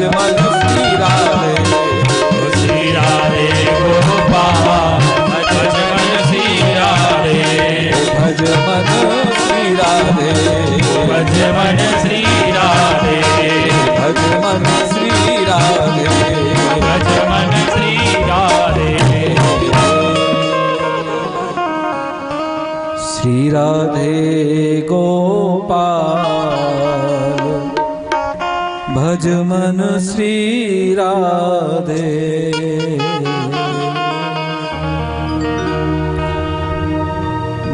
भज मन श्री राधे श्री राधे गोपाल भज मन श्री राधे भज मन श्री राधे भज मन श्री राधे भज मन श्री राधे भज मन श्री राधे श्री राधे गोपाल भज मन श्री राधे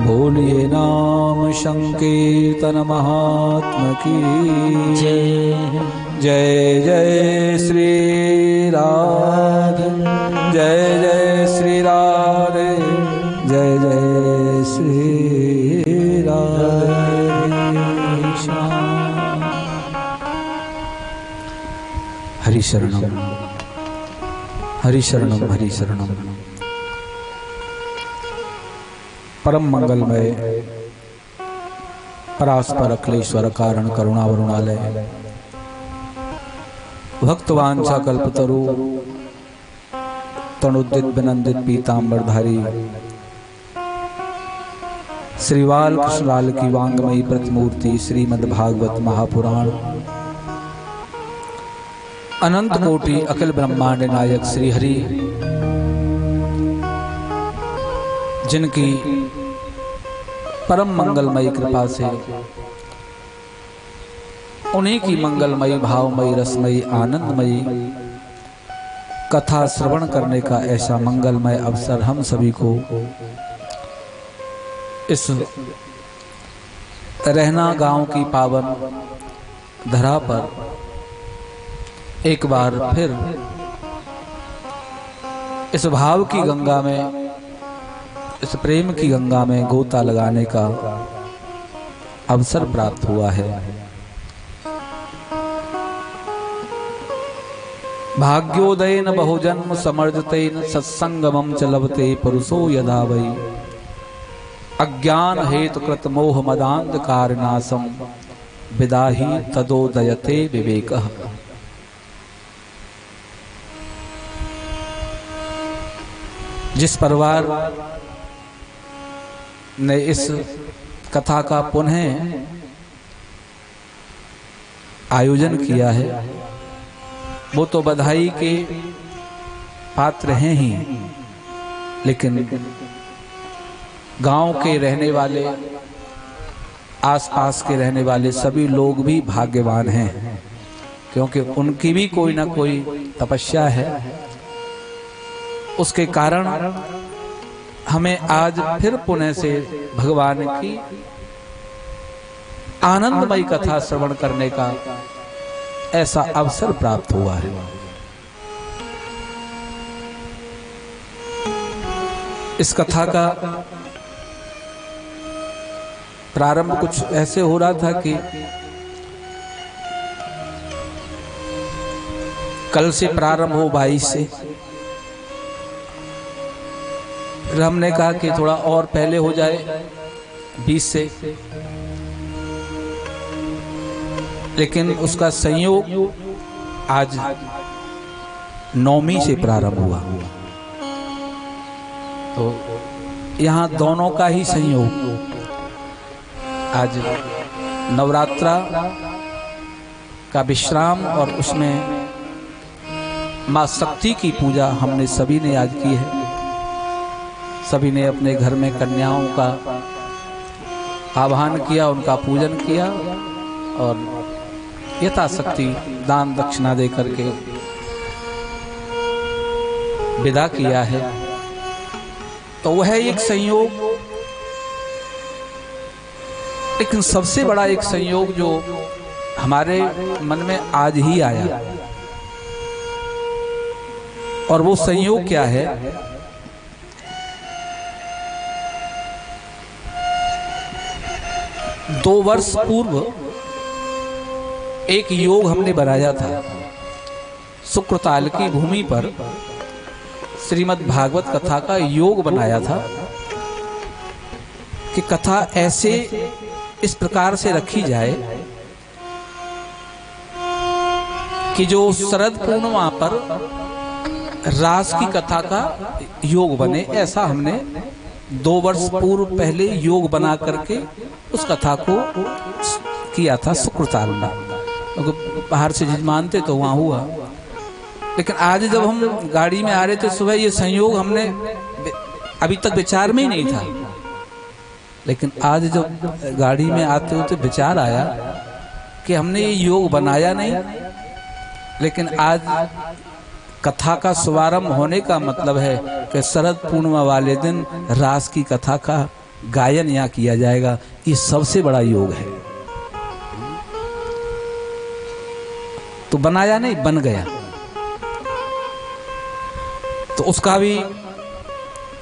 बोलिए नाम संकीर्तन महात्मा की जय जय जय श्री राधे जय जय श्री राधे जय जय श्री राधे श्याम। हरि शरणम हरि शरणम हरि शरणम। परम मंगलमय परास्पर अखिलेश्वर कारण करुणा वरुणालय भक्तवांछा कल्पतरु तनुदित विनंदित पीतांबरधारी श्रीवाल कृष्णलाल की वांगमयी प्रतिमूर्ति श्रीमद्भागवत महापुराण अनंत कोटि अखिल ब्रह्मांड नायक श्री हरि जिनकी परम मंगलमयी कृपा से उन्हीं की मंगलमयी भावमयी रसमयी आनंदमयी कथा श्रवण करने का ऐसा मंगलमय अवसर हम सभी को इस रहना गांव की पावन धरा पर एक बार फिर इस भाव की गंगा में इस प्रेम की गंगा में गोता लगाने का अवसर प्राप्त हुआ है। भाग्योदयेन बहुजन्म समर्जितेन सत्संगमं च लभते पुरुषो यदा वै अज्ञान हेतु कृत मोह मदांधकार नाशम विदाहि तदोदयते विवेकः। जिस परिवार ने इस कथा का पुनः आयोजन किया है वो तो बधाई के पात्र हैं ही, लेकिन गांव के रहने वाले आसपास के रहने वाले सभी लोग भी भाग्यवान हैं, क्योंकि उनकी भी कोई ना कोई तपस्या है। उसके कारण हमें आज फिर पुनः से भगवान की आनंदमयी कथा श्रवण करने का ऐसा अवसर प्राप्त हुआ है। इस कथा का प्रारंभ कुछ ऐसे हो रहा था कि कल से प्रारंभ हो 22 से, फिर हमने कहा कि थोड़ा और पहले हो जाए 20 से, लेकिन उसका संयोग आज 9वीं से प्रारंभ हुआ। तो यहाँ दोनों का ही संयोग, आज नवरात्रा का विश्राम और उसमें माँ शक्ति की पूजा हमने सभी ने आज की है। सभी ने अपने घर में कन्याओं का आह्वान किया, उनका पूजन किया और यथाशक्ति दान दक्षिणा दे करके विदा किया है। तो वह एक संयोग, लेकिन सबसे बड़ा एक संयोग जो हमारे मन में आज ही आया, और वो संयोग क्या है? 2 वर्ष पूर्व एक योग हमने बनाया था। शुक्रताल की भूमि पर श्रीमद् भागवत कथा का योग बनाया था कि कथा ऐसे इस प्रकार से रखी जाए कि जो शरद पूर्णिमा पर रास की कथा का योग बने, ऐसा हमने 2 वर्ष पूर्व पहले योग बना करके उस कथा को किया था शुक्रताल में, क्योंकि बाहर से जजमान थे तो वहाँ हुआ। लेकिन आज जब हम गाड़ी में आ रहे थे सुबह, ये संयोग हमने अभी तक विचार में ही नहीं था, लेकिन आज जब गाड़ी में आते होते विचार आया कि हमने ये योग बनाया नहीं, लेकिन आज कथा का शुभारंभ होने का मतलब है कि शरद पूर्णिमा वाले दिन रास की कथा का गायन यहाँ किया जाएगा। ये सबसे बड़ा योग है। तो बनाया नहीं, बन गया। तो उसका भी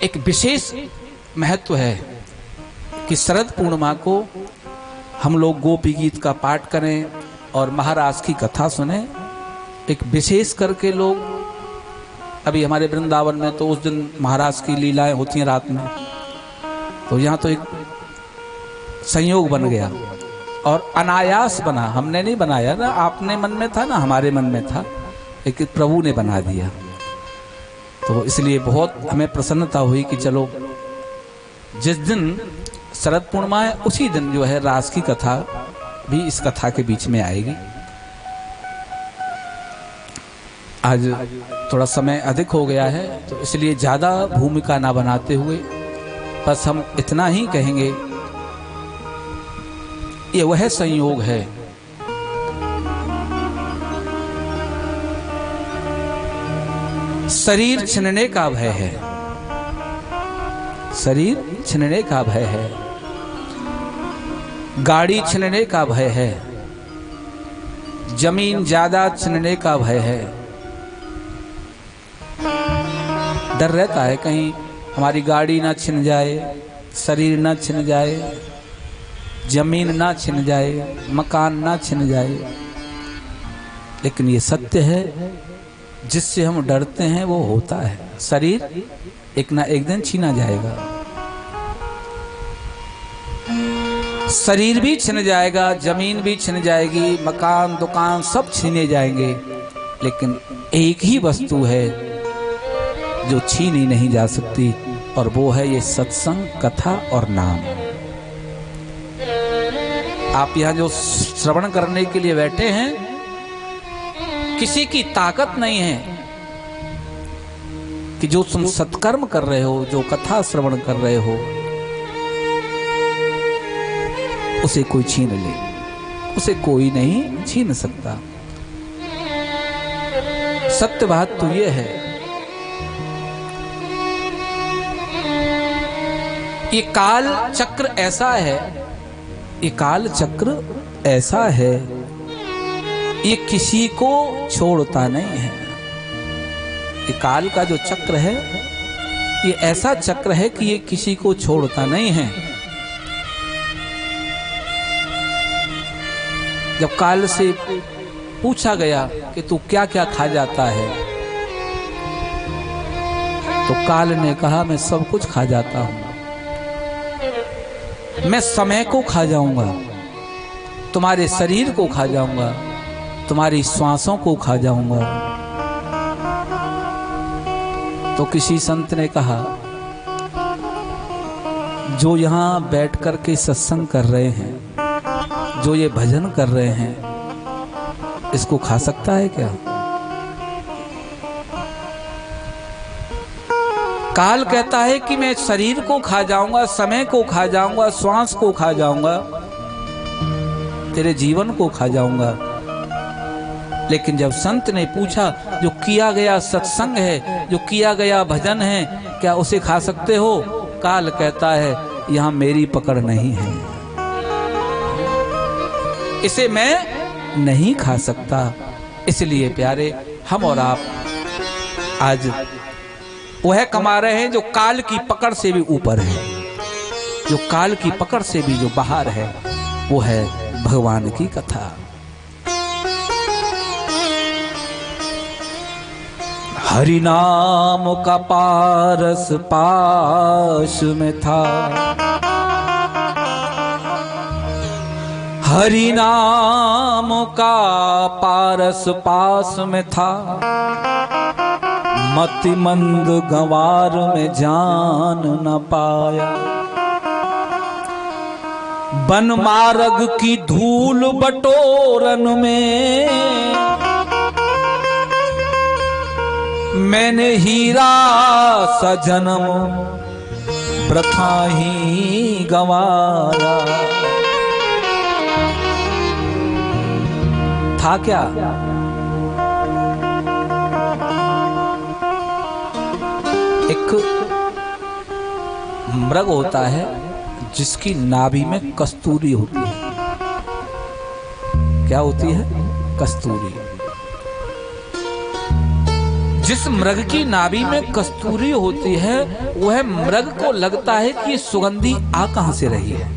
एक विशेष महत्व है कि शरद पूर्णिमा को हम लोग गोपी गीत का पाठ करें और महाराज की कथा सुने। एक विशेष करके लोग, अभी हमारे वृंदावन में तो उस दिन महाराज की लीलाएं होती हैं रात में, तो यहाँ तो एक संयोग बन गया और अनायास बना। हमने नहीं बनाया ना, आपने मन में था ना, हमारे मन में था, लेकिन प्रभु ने बना दिया। तो इसलिए बहुत हमें प्रसन्नता हुई कि चलो जिस दिन शरद पूर्णिमा है उसी दिन जो है रास की कथा भी इस कथा के बीच में आएगी। आज थोड़ा समय अधिक हो गया है, तो इसलिए ज़्यादा भूमिका ना बनाते हुए बस हम इतना ही कहेंगे, ये वह संयोग है शरीर छिनने का भय है, शरीर छिनने का भय है, गाड़ी छिनने का भय है, जमीन जायदाद छिनने का भय है। डर रहता है कहीं हमारी गाड़ी ना छिन जाए, शरीर ना छिन जाए, जमीन ना छिन जाए, मकान ना छिन जाए। लेकिन ये सत्य है, जिससे हम डरते हैं वो होता है। शरीर एक ना एक दिन छीना जाएगा, शरीर भी छिन जाएगा, जमीन भी छिन जाएगी, मकान दुकान सब छीने जाएंगे, लेकिन एक ही वस्तु है जो छीनी नहीं जा सकती, और वो है ये सत्संग, कथा और नाम। आप यहाँ जो श्रवण करने के लिए बैठे हैं, किसी की ताकत नहीं है कि जो तुम सत्कर्म कर रहे हो, जो कथा श्रवण कर रहे हो, उसे कोई छीन ले, उसे कोई नहीं छीन सकता। सत्य बात तो ये है, ये काल चक्र ऐसा है, ये काल चक्र ऐसा है, ये किसी को छोड़ता नहीं है। ये काल का जो चक्र है, ये ऐसा चक्र है कि ये किसी को छोड़ता नहीं है। जब काल से पूछा गया कि तू क्या क्या खा जाता है, तो काल ने कहा मैं सब कुछ खा जाता हूं। मैं समय को खा जाऊंगा, तुम्हारे शरीर को खा जाऊंगा, तुम्हारी श्वासों को खा जाऊंगा। तो किसी संत ने कहा, जो यहां बैठ कर के सत्संग कर रहे हैं, जो ये भजन कर रहे हैं, इसको खा सकता है क्या? काल कहता है कि मैं शरीर को खा जाऊंगा, समय को खा जाऊंगा, श्वास को खा जाऊंगा, तेरे जीवन को खा जाऊंगा। लेकिन जब संत ने पूछा, जो किया गया सत्संग है, जो किया गया भजन है, क्या उसे खा सकते हो? काल कहता है यहां मेरी पकड़ नहीं है, इसे मैं नहीं खा सकता। इसलिए प्यारे, हम और आप आज वह कमा रहे हैं जो काल की पकड़ से भी ऊपर है, जो काल की पकड़ से भी जो बाहर है, वो है भगवान की कथा। हरि नाम का पारस पाश में था, हरि नाम का पारस पास में था, मति मंद गंवार में जान न पाया। बन मार्ग की धूल बटोरन में मैंने हीरा सा जन्म वृथा ही गंवाया। था क्या? एक मृग होता है जिसकी नाभि में कस्तूरी होती है। क्या होती है? कस्तूरी। जिस मृग की नाभि में कस्तूरी होती है वह मृग को लगता है कि ये सुगंधी आ कहां से रही है,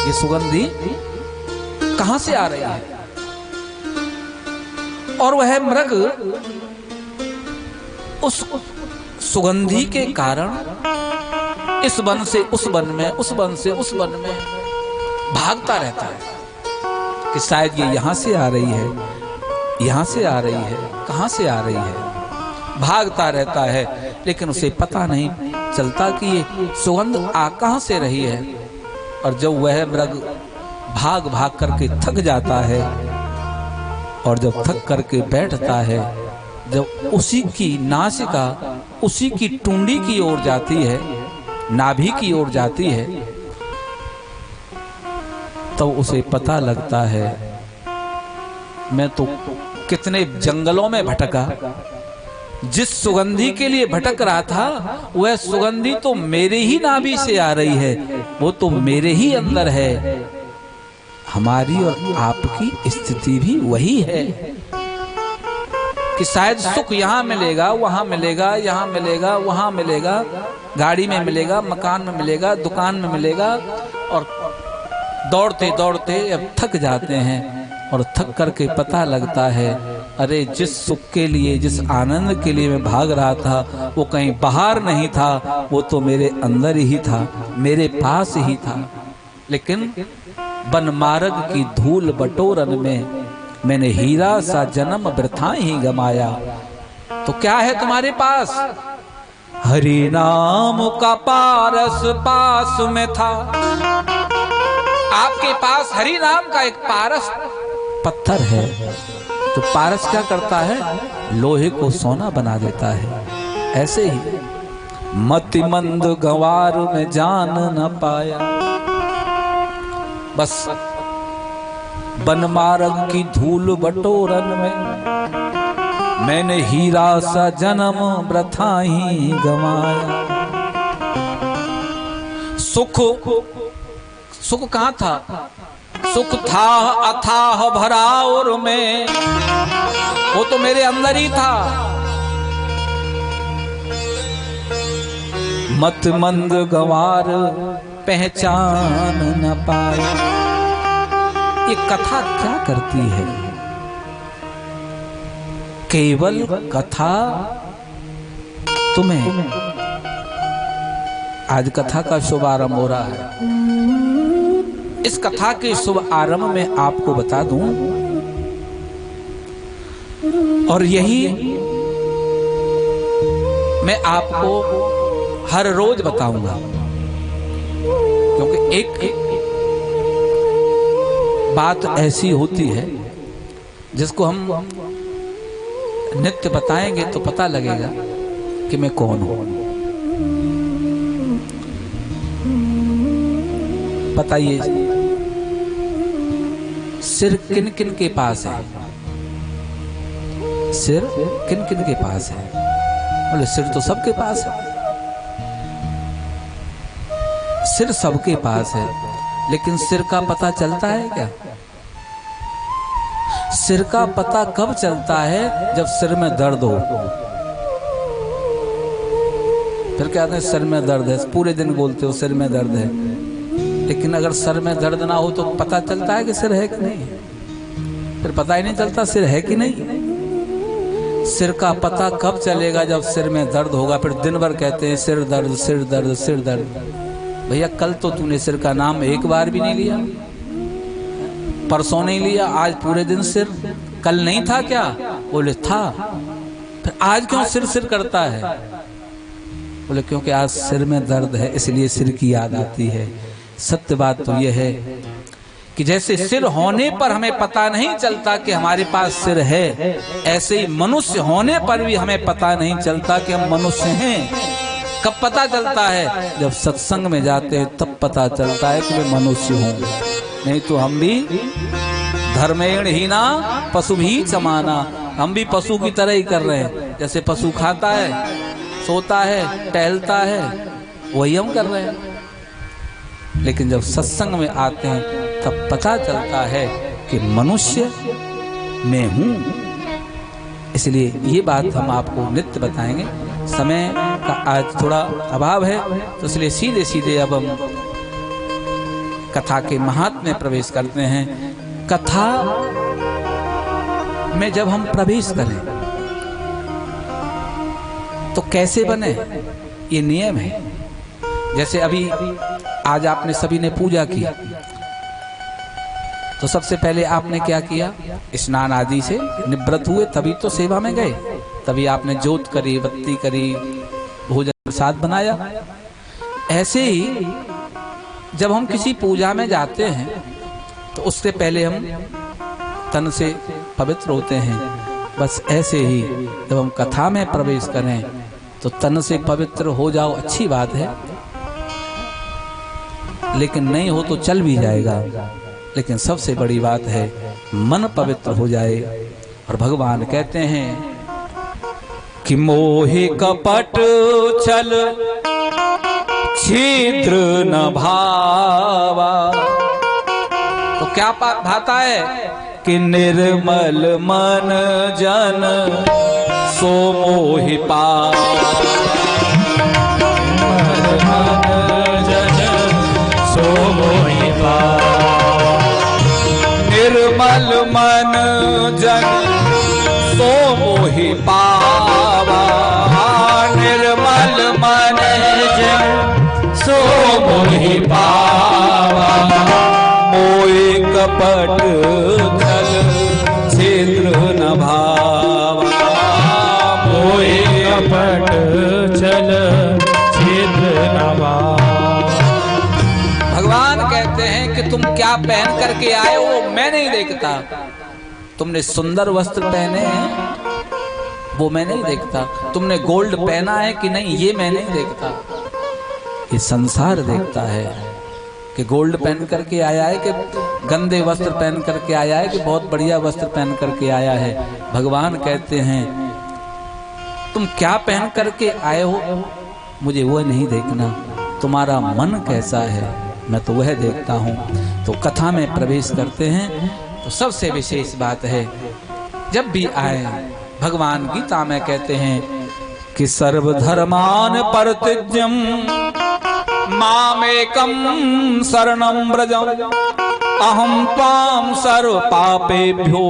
ये सुगंधी कहां से आ रही है। और वह मृग उस सुगंधी के कारण इस वन से उस वन में, उस वन से उस वन में भागता रहता है कि शायद ये यहां से आ रही है, यहां से आ रही है, कहां से आ रही है। भागता रहता है लेकिन उसे पता नहीं चलता कि ये सुगंध आ कहां से रही है। और जब वह मृग भाग भाग करके थक जाता है और जब थक करके बैठता है, जब उसी की नासिका उसी की टुंडी की ओर जाती है, नाभि की ओर जाती है, तो उसे पता लगता है मैं तो कितने जंगलों में भटका, जिस सुगंधी के लिए भटक रहा था वह सुगंधी तो मेरे ही नाभि से आ रही है, वो तो मेरे ही अंदर है। हमारी और आपकी स्थिति भी वही है कि शायद सुख यहां मिलेगा, वहां मिलेगा, यहां मिलेगा, वहां मिलेगा, गाड़ी में मिलेगा, मकान में मिलेगा, दुकान में मिलेगा, और दौड़ते दौड़ते अब थक जाते हैं और थक करके पता लगता है अरे जिस सुख के लिए, जिस आनंद के लिए मैं भाग रहा था वो कहीं बाहर नहीं था, वो तो मेरे अंदर ही था, मेरे पास ही था। लेकिन बन मार्ग की धूल बटोरन में मैंने हीरा सा जन्म वृथा ही गमाया। तो क्या है तुम्हारे पास? हरि नाम का पारस पास में था। आपके पास हरि नाम का एक पारस पत्थर है। तो पारस क्या करता है? लोहे को सोना बना देता है। ऐसे ही मति मंद गंवार में जान न पाया। बस बन मार्ग की धूल बटोरन में मैंने हीरा सा जन्म वृथा ही गंवाया। सुख कहां था? सुख था अथाह भराउर में, वो तो मेरे अंदर ही था। मत मंद गंवार पहचान न पाया। ये कथा क्या करती है? केवल कथा तुम्हें, आज कथा का शुभारंभ हो रहा है, इस कथा के शुभ आरंभ में आपको बता दूं, और यही मैं आपको हर रोज बताऊंगा, क्योंकि एक बात ऐसी होती है जिसको हम नित्य बताएंगे तो पता लगेगा कि मैं कौन हूं। बताइए, सिर किन किन के पास है? सिर किन किन के पास है? बोले सिर तो सबके पास है। सिर सबके पास है, लेकिन सिर का पता चलता है क्या? सिर का पता कब चलता है? जब सिर में दर्द हो। फिर कहते हैं सिर में दर्द है, पूरे दिन बोलते हो सिर में दर्द है, लेकिन अगर सर में दर्द ना हो तो पता चलता है कि सिर है कि नहीं? फिर पता ही नहीं चलता सिर है कि नहीं। सिर का पता कब चलेगा? जब सिर में दर्द होगा। फिर दिन भर कहते हैं सिर दर्द, सिर दर्द, सिर दर्द। भैया कल तो तूने सिर का नाम एक बार भी नहीं लिया। परसों नहीं लिया, आज पूरे दिन सिर, कल नहीं था क्या? बोले था। फिर आज क्यों सिर सिर करता है? बोले क्योंकि आज सिर में दर्द है इसलिए सिर की याद आती है। सत्य बात तो यह है कि जैसे सिर होने पर हमें पता नहीं चलता कि हमारे पास सिर है, ऐसे ही मनुष्य होने पर भी हमें पता नहीं चलता कि हम मनुष्य हैं। कब पता चलता है? जब सत्संग में जाते हैं तब पता चलता है कि मैं मनुष्य हूँ। नहीं तो हम भी धर्मेण हीना पशु भी समाना, हम भी पशु की तरह ही कर रहे हैं। जैसे पशु खाता है, सोता है, टहलता है, वही हम कर रहे हैं। लेकिन जब सत्संग में आते हैं तब पता चलता है कि मनुष्य मैं हूँ। इसलिए ये बात हम आपको नित्य बताएंगे। समय का आज थोड़ा अभाव है तो इसलिए सीधे सीधे अब हम कथा के महात्म्य में प्रवेश करते हैं। कथा में जब हम प्रवेश करें तो कैसे बने, ये नियम है। जैसे अभी आज आपने सभी ने पूजा की तो सबसे पहले आपने क्या किया? स्नान आदि से निवृत्त हुए तभी तो सेवा में गए, तभी आपने जोत करी, बत्ती करी, भोजन प्रसाद बनाया। ऐसे ही जब हम किसी पूजा में जाते हैं तो उससे पहले हम तन से पवित्र होते हैं। बस ऐसे ही जब हम कथा में प्रवेश करें तो तन से पवित्र हो जाओ, अच्छी बात है, लेकिन नहीं हो तो चल भी जाएगा। लेकिन सबसे बड़ी बात है मन पवित्र हो जाए। और भगवान कहते हैं कि मोहि कपट छल छिद्र न भावा। तो क्या भाता है कि निर्मल मन जन सो मोहि पावा। सो मोहि पावा। निर्मल मन जन सो मोहि पावा। निर्मल मन जन सो मोहि पावा। मोहि कपट छल छिद्र न भावा। मोहि कपट छल छिद्र न भावा। भगवान कहते हैं कि तुम क्या पहन करके आए हो मैं नहीं देखता। तुमने सुंदर वस्त्र पहने हैं वो मैं नहीं देखता। तुमने गोल्ड पहना है कि नहीं ये मैं नहीं देखता। ये संसार देखता है कि गोल्ड पहन करके आया है कि गंदे वस्त्र पहन करके आया है कि बहुत बढ़िया वस्त्र पहन करके आया है। भगवान कहते हैं तुम क्या पहन करके आए हो मुझे वह नहीं देखना, तुम्हारा मन कैसा है मैं तो वह देखता हूँ। तो कथा में प्रवेश करते हैं तो सबसे विशेष बात है जब भी आए भगवान गीता में कहते हैं कि सर्वधर्मान परित्यज्यम मामेकं शरणं व्रजं अहं त्वां सर्व पापेभ्यो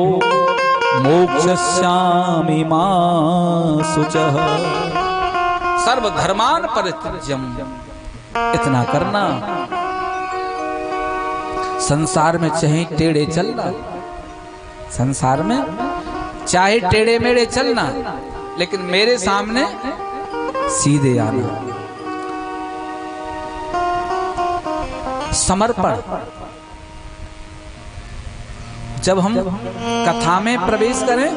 मोक्षयिष्यामि मा शुचः। सर्वधर्मान परित्यज्यम, इतना करना संसार में चाहे टेढ़े चलना, संसार में चाहे टेढ़े मेढ़े चलना, लेकिन मेरे सामने सीधे आना। समर्पण, जब हम कथा में प्रवेश करें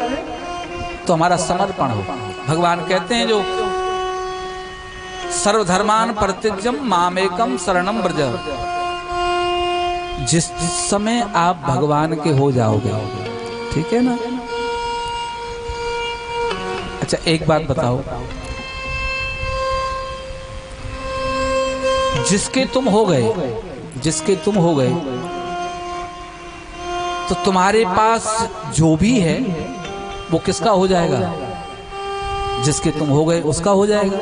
तो हमारा समर्पण हो। भगवान कहते हैं जो सर्वधर्मान परित्यज्यम मामेकम शरणं व्रज, जिस समय आप भगवान के हो जाओगे, ठीक है ना। अच्छा एक बात बताओ, जिसके तुम हो गए, जिसके तुम हो गए तो तुम्हारे पास जो भी है वो किसका हो जाएगा? जिसके तुम हो गए उसका हो जाएगा।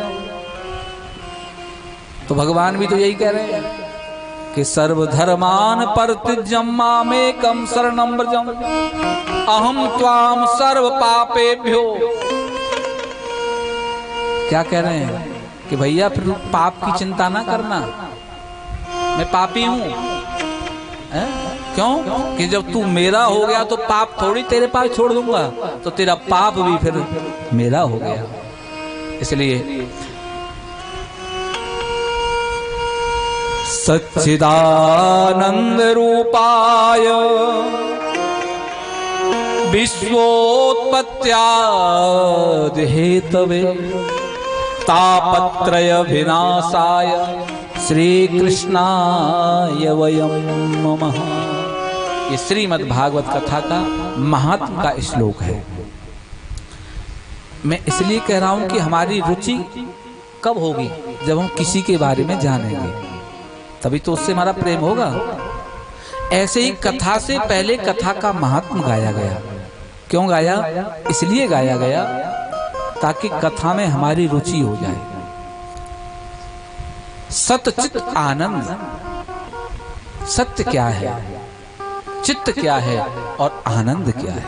तो भगवान भी तो यही कह रहे हैं कि सर्वधर्मान परित्यज्यम मामेकं शरणं व्रजं अहं त्वां सर्व पापेभ्यो। क्या कह रहे हैं कि भैया फिर पाप की चिंता ना करना, मैं पापी हूं, क्यों कि जब तू मेरा हो गया तो पाप थोड़ी तेरे पास छोड़ दूंगा, तो तेरा पाप भी फिर मेरा हो गया। इसलिए सच्चिदानंद रूपाय विश्वोत्पत्त्यादि हेतवे तापत्रय विनाशाय श्री कृष्णाय वयं नमः। ये श्रीमद् भागवत कथा का महात्म का श्लोक है। मैं इसलिए कह रहा हूं कि हमारी रुचि कब होगी? जब हम किसी के बारे में जानेंगे, तभी तो उससे हमारा प्रेम होगा। ऐसे ही कथा से पहले कथा का महात्म गाया गया। क्यों गाया? इसलिए गाया गया ताकि कथा में हमारी रुचि हो जाए। सतचित आनंद, सत्य क्या है, चित्त क्या है और आनंद क्या है?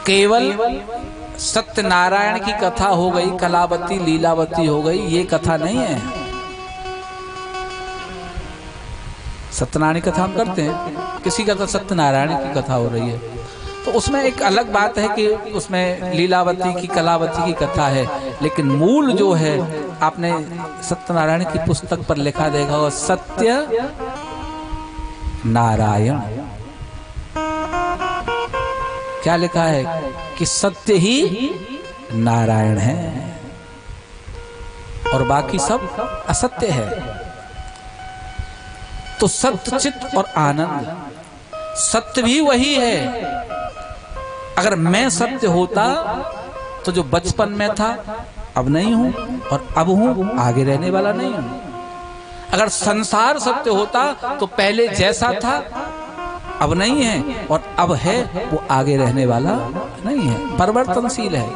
केवल सत्यनारायण की कथा हो गई, कलावती लीलावती हो गई, ये कथा नहीं है। सत्यनारायण की कथा हम करते हैं, किसी का तो सत्यनारायण की कथा हो रही है, तो उसमें एक अलग बात है कि उसमें लीलावती की कलावती की कथा है, लेकिन मूल जो है आपने सत्यनारायण की पुस्तक पर लिखा देखा होगा, सत्य नारायण। क्या लिखा है कि सत्य ही नारायण है और बाकी सब असत्य है। तो सत्य, चित्त और आनंद, सत्य भी वही है। अगर मैं सत्य होता तो जो बचपन में था अब नहीं हूं, और अब हूं आगे रहने वाला नहीं हूं। अगर संसार सत्य होता तो पहले जैसा था अब नहीं है, और अब है वो आगे रहने वाला नहीं है, परिवर्तनशील है।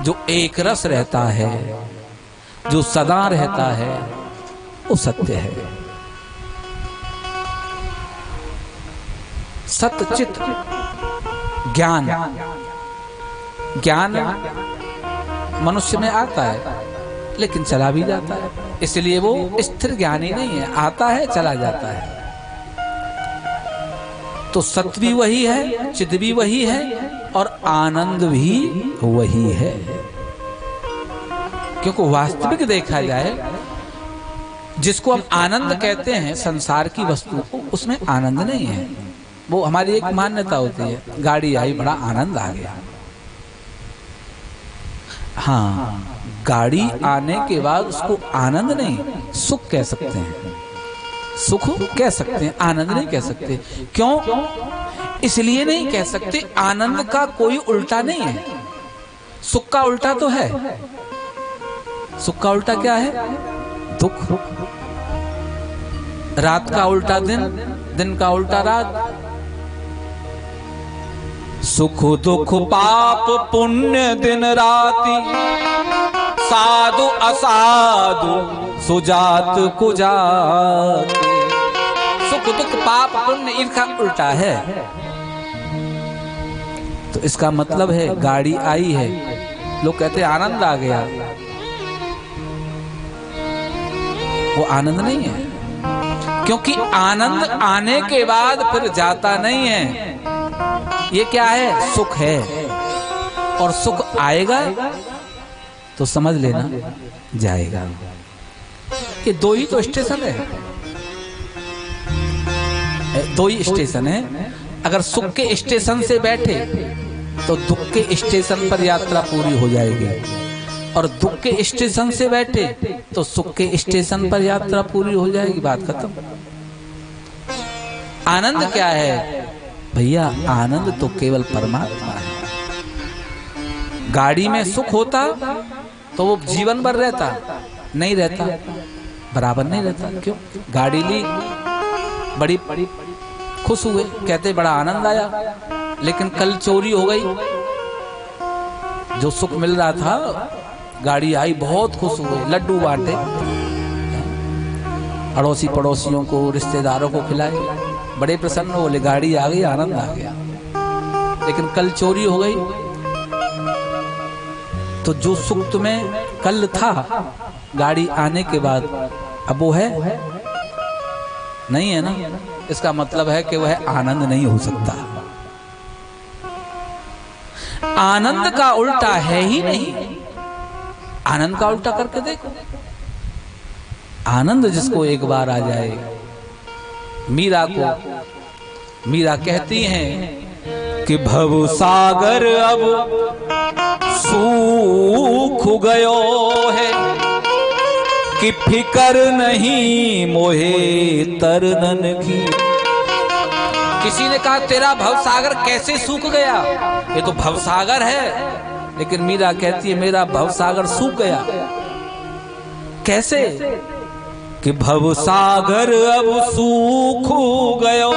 जो एक रस रहता है, जो सदा रहता है, वो सत्य है। सत्य, चित्त, ज्ञान। ज्ञान मनुष्य में आता है लेकिन चला भी जाता है, इसलिए वो स्थिर ज्ञानी नहीं है, आता है चला जाता है। तो सत्य भी वही है, चित्त भी वही है, और आनंद भी वही है। क्योंकि वास्तविक देखा जाए, जिसको हम आनंद कहते हैं संसार की वस्तु को, उसमें आनंद नहीं है। वो हमारी एक मान्यता होती है, गाड़ी आई बड़ा आनंद आ गया। हाँ, गाड़ी आने के बाद उसको आनंद नहीं, सुख कह सकते हैं, सुख कह सकते हैं, आनंद नहीं कह सकते। क्यों? इसलिए नहीं कह सकते, आनंद का कोई उल्टा नहीं है, सुख का उल्टा तो है। सुख का उल्टा क्या है? दुख। रात का उल्टा दिन, दिन का उल्टा रात। सुख दुख पाप पुण्य दिन राति, साधु असाधु सुजात कुजात। सुख दुख पाप पुण्य इनका उल्टा है। तो इसका मतलब है गाड़ी आई है, लोग कहते हैं आनंद आ गया, वो आनंद नहीं है। क्योंकि आनंद आने के बाद फिर जाता नहीं है। ये क्या है? सुख है, और सुख आएगा तो समझ लेना जाएगा। ये दो ही तो स्टेशन है, दो ही स्टेशन है। अगर सुख के स्टेशन से बैठे तो दुख के स्टेशन पर यात्रा पूरी हो जाएगी, और दुख के स्टेशन से बैठे तो सुख के स्टेशन पर यात्रा पूरी हो जाएगी। बात खत्म। आनंद क्या है भैया? आनंद तो केवल परमात्मा है। गाड़ी में सुख होता तो वो जीवन भर रहता, नहीं रहता, बराबर नहीं रहता। क्यों? गाड़ी ली, बड़ी खुश हुए, कहते बड़ा आनंद आया, लेकिन कल चोरी हो गई। जो सुख मिल रहा था, गाड़ी आई, बहुत खुश हुए, लड्डू बांटे, अड़ोसी पड़ोसियों को, रिश्तेदारों को खिलाए, बड़े प्रसन्न बोले गाड़ी आ गई, आनंद आ गया। लेकिन कल चोरी हो गई, तो जो सुख तुम्हें कल था गाड़ी आने के बाद, अब वो है नहीं है ना, इसका मतलब है कि वह आनंद नहीं हो सकता। आनंद का उल्टा है ही नहीं। आनंद का उल्टा करके देखो। आनंद जिसको एक बार आ जाए, मीरा कहती हैं कि भव सागर अब सूख गयो है कि फिकर नहीं मोहे तरनन की। किसी ने कहा तेरा भवसागर कैसे सूख गया? ये तो भवसागर है। लेकिन मीरा कहती है मेरा भवसागर सूख गया। कैसे? कि भवसागर अब सूख गयो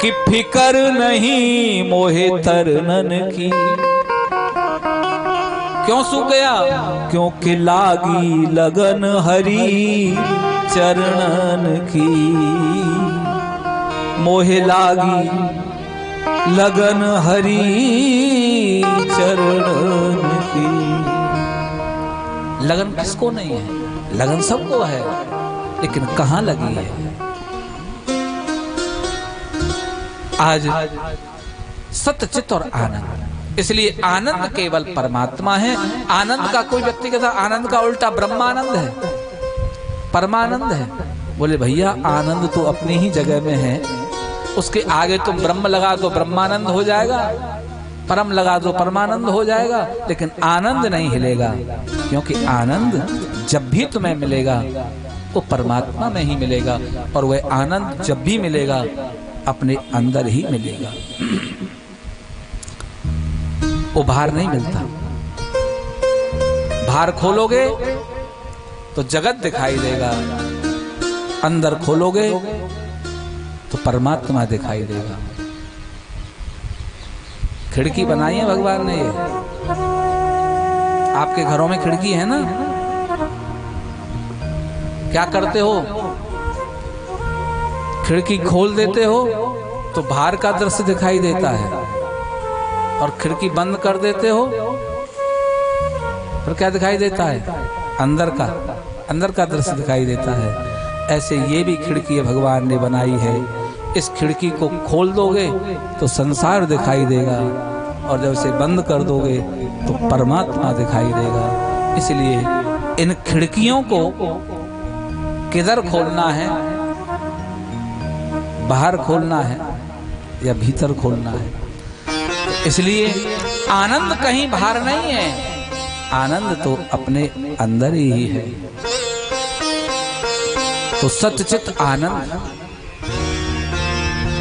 कि फिकर नहीं मोहे तरनन की। क्यों सूख गया? क्योंकि लागी लगन हरि चरणन की। मोहे लागी लगन हरि चरणन की। लगन किसको नहीं है? लगन सबको है, लेकिन कहां लगी है? आज सत्य चित्त और आनंद, इसलिए आनंद केवल परमात्मा है। आनंद का कोई व्यक्ति कहता आनंद का उल्टा ब्रह्मानंद है, परमानंद है। बोले भैया आनंद तो अपनी ही जगह में है, उसके आगे तुम ब्रह्म लगा दो ब्रह्मानंद हो जाएगा, परम लगा दो परमानंद हो जाएगा, लेकिन आनंद नहीं हिलेगा। क्योंकि आनंद जब भी तुम्हें मिलेगा वो परमात्मा में ही मिलेगा, और वह आनंद जब भी मिलेगा अपने अंदर ही मिलेगा। वो बाहर नहीं मिलता। बाहर खोलोगे तो जगत दिखाई देगा, अंदर खोलोगे तो परमात्मा दिखाई देगा। खिड़की बनाई है भगवान ने। ये आपके घरों में खिड़की है ना? क्या करते हो? खिड़की खोल देते हो तो बाहर का दृश्य दिखाई देता है, और खिड़की बंद कर देते हो फिर क्या दिखाई देता है? अंदर का दृश्य दिखाई देता है। ऐसे ये भी खिड़की भगवान ने बनाई है। इस खिड़की को खोल दोगे तो संसार दिखाई देगा, और जब इसे बंद कर दोगे तो परमात्मा दिखाई देगा। इसलिए इन खिड़कियों को किधर खोलना है? बाहर खोलना है या भीतर खोलना है? इसलिए आनंद कहीं बाहर नहीं है, आनंद तो अपने अंदर ही है। तो सच्चित आनंद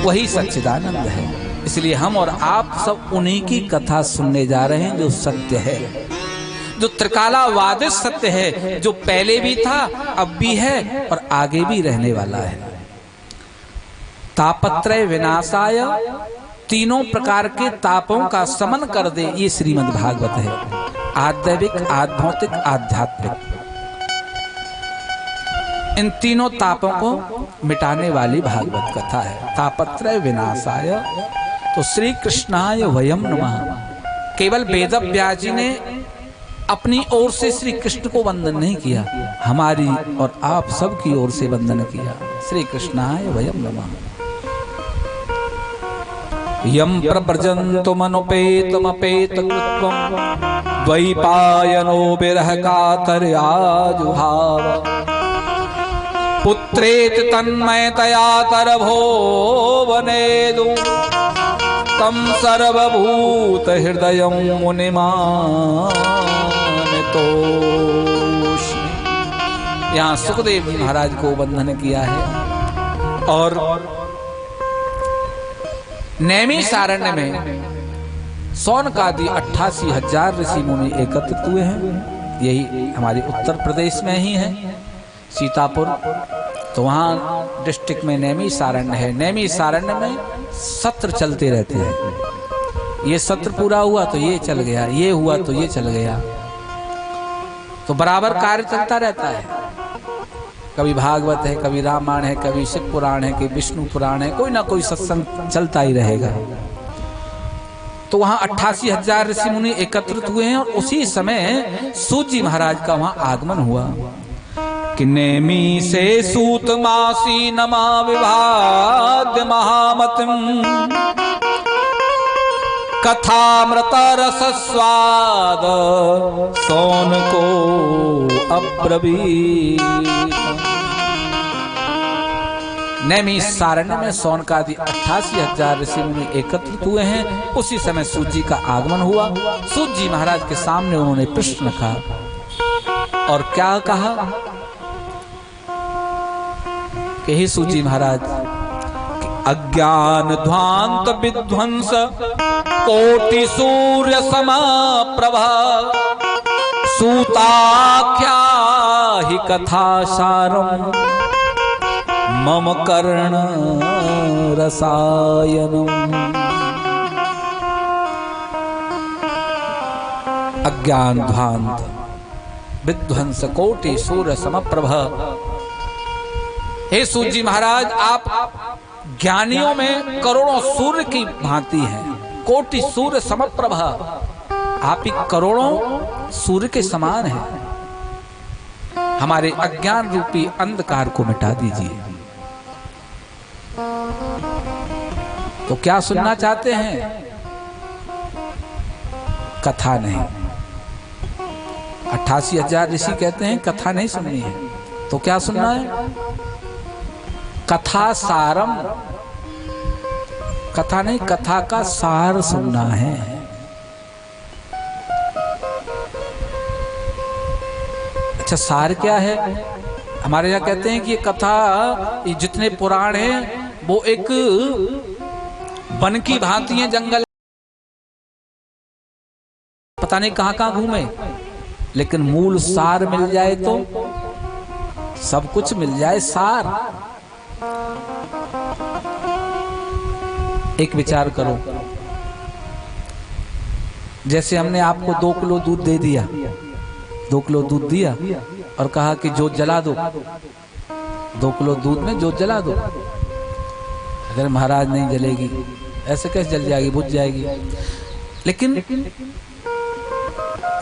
वही सच्चिदानंद है। इसलिए हम और आप सब उन्हीं की कथा सुनने जा रहे हैं जो सत्य है, जो त्रिकालावादित सत्य है, जो पहले भी था अब भी है और आगे भी रहने वाला है। तापत्रय विनाशाय, तीनों प्रकार के तापों का समन कर दे, ये श्रीमद् भागवत है। आध्यात्मिक, आध्यात्मिक, आध्यात्मिक, इन तीनों तापों को मिटाने वाली भागवत कथा है। तापत्रय विनाशाय, तो श्री कृष्णाय वयम नमः। केवल वेदव्यास जी ने अपनी ओर से श्री कृष्ण को वंदन नहीं किया, हमारी और आप सब की ओर से वंदन किया। श्री कृष्णाय वयम नमः। यम प्रव्रजन्तुमनुपेतमपेत कृत्वं द्वैपायनो विरह कातर्या जुहाव। पुत्रेति तन्मयतया तरभो वनेदु तम सर्वभूत हृदयं मुनिमानतोषि। यहाँ सुखदेव जी महाराज को वंदन किया है। और नैमिषारण्य में सौनकादि 88,000 ऋषि मुनि एकत्रित हुए हैं। यही हमारे उत्तर प्रदेश में ही है, सीतापुर। तो वहाँ डिस्ट्रिक्ट में नैमिषारण्य है। नैमिषारण्य में सत्र चलते रहते हैं। ये सत्र पूरा हुआ तो ये चल गया, ये हुआ तो ये चल गया, तो बराबर कार्य चलता रहता है। कभी भागवत है, कभी रामायण है, कभी शिव पुराण है, कभी विष्णु पुराण है, कोई ना कोई सत्संग चलता ही रहेगा। तो वहाँ 88,000 ऋषि मुनि एकत्रित हुए हैं, और उसी समय सूत जी महाराज का वहाँ आगमन हुआ। कि नेमी से सूत मासी नमा विभाग महामतिम कथामृत रस स्वाद सोन को अब्रवीत। नैमी सारण्य में सोन का आदि 88,000 ऋषि मुनि एकत्रित हुए हैं। उसी समय सूत जी का आगमन हुआ। सूत जी महाराज के सामने उन्होंने प्रश्न रखा और क्या कहा कि हे सूत जी महाराज, अज्ञान ध्वांत विध्वंस कोटि सूर्य समा प्रभा सूताख्या ही कथा सारम मम कर्ण रसायनम। अज्ञान ध्वांत विध्वंस कोटि सूर्य समप्रभ। हे सूत जी महाराज, आप ज्ञानियों में करोड़ों सूर्य की भांति हैं। कोटि सूर्य समप्रभ, आप ही करोड़ों सूर्य के समान हैं। हमारे अज्ञान रूपी अंधकार को मिटा दीजिए। तो क्या सुनना चाहते हैं? कथा नहीं। 88,000 ऋषि कहते हैं कथा नहीं सुननी है। तो क्या सुनना है? कथा सारम। कथा नहीं, कथा का सार सुनना है। अच्छा, सार क्या है? हमारे यहाँ कहते हैं कि ये कथा, ये जितने पुराण हैं वो एक वन की भांति है। जंगल पता नहीं कहां कहां घूमे, लेकिन मूल सार मिल जाए तो सब कुछ मिल जाए। सार एक विचार करो, जैसे हमने आपको 2 किलो दूध दे दिया, 2 किलो दूध दिया और कहा कि जोत जला दो। 2 किलो दूध में जोत जला दो। अगर महाराज नहीं जलेगी, ऐसे कैसे जल जाएगी? बुझ जाएगी। लेकिन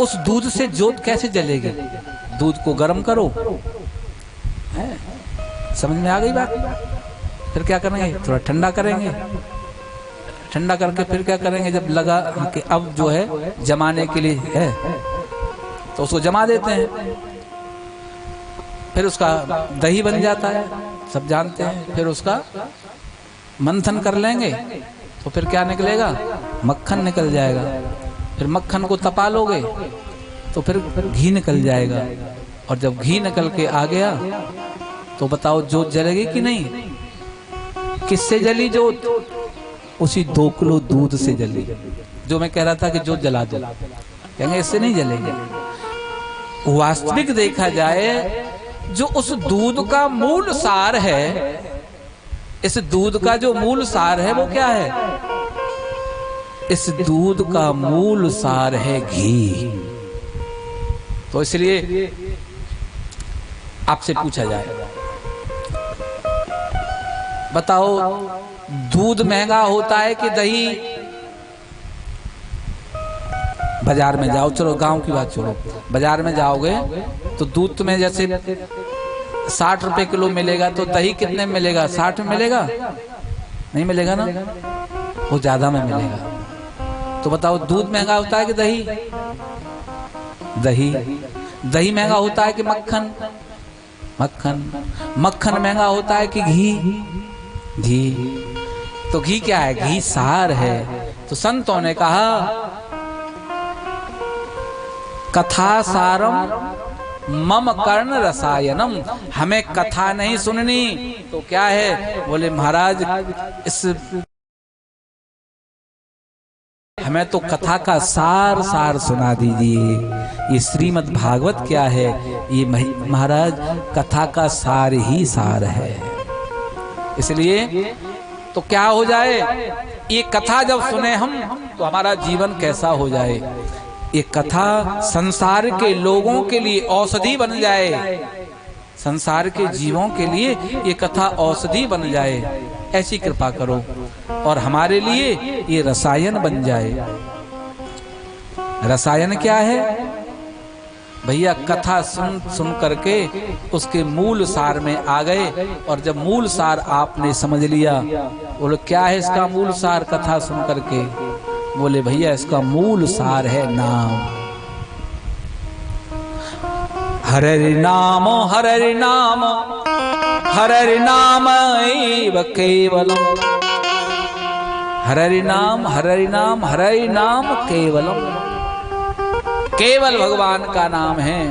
उस दूध से जोत कैसे जलेगी? दूध को गर्म करो। है? समझ में आ गई बात? फिर क्या करेंगे? थोड़ा ठंडा करेंगे। ठंडा करके फिर क्या करेंगे? जब लगा कि अब जो है जमाने के लिए है तो उसको जमा देते हैं। फिर उसका दही बन जाता है, सब जानते हैं। फिर उसका मंथन कर लेंगे तो फिर क्या निकलेगा? मक्खन निकल जाएगा। फिर मक्खन को तपा लोगे तो फिर घी निकल जाएगा। और जब घी निकल के आ गया तो बताओ जोत जलेगी कि नहीं? किससे जली जोत? उसी 2 किलो दूध से जली। जो मैं कह रहा था कि जोत जला दो, कहेंगे इससे नहीं जलेगी। वास्तविक देखा जाए, जो उस दूध का मूल सार है, इस दूध का जो मूल सार है वो क्या है? इस दूध का मूल सार है घी। तो इसलिए आपसे पूछा जाए, बताओ दूध महंगा होता है कि दही? बाजार में जाओ, चलो गांव की बात छोड़ो, बाजार में जाओगे तो दूध तुम्हें जैसे 60 रुपए किलो मिलेगा, तो दही कितने में मिलेगा? 60 में मिलेगा? नहीं मिलेगा ना, वो ज्यादा में मिलेगा। तो बताओ दूध महंगा होता है कि दही? दही। दही महंगा होता है कि मक्खन? मक्खन। मक्खन महंगा होता है कि घी? घी। तो घी क्या है? घी सार है। तो संतों ने कहा कथा सारम मम कर्ण रसायनम। हमें कथा नहीं सुननी तो क्या है? बोले महाराज इस हमें तो कथा का सार सार सुना दीजिए। ये श्रीमद् भागवत क्या है? ये महाराज कथा का सार ही सार है। इसलिए तो क्या हो जाए? ये कथा जब सुने हम तो हमारा जीवन कैसा हो जाए? ये कथा संसार के लोगों के लिए औषधि बन जाए। संसार के जीवों के लिए ये कथा औषधि बन जाए। ऐसी कृपा करो और हमारे लिए ये रसायन बन जाए। रसायन क्या है? भैया कथा सुन सुन करके उसके मूल सार में आ गए। और जब मूल सार आपने समझ लिया, बोले क्या है इसका मूल सार कथा सुन करके? बोले भैया इसका मूल सार है नाम। हरि नाम हरि नाम हरि नाम एव केवलम। हरि नाम हरि नाम हरि नाम केवलम। केवल भगवान का नाम है।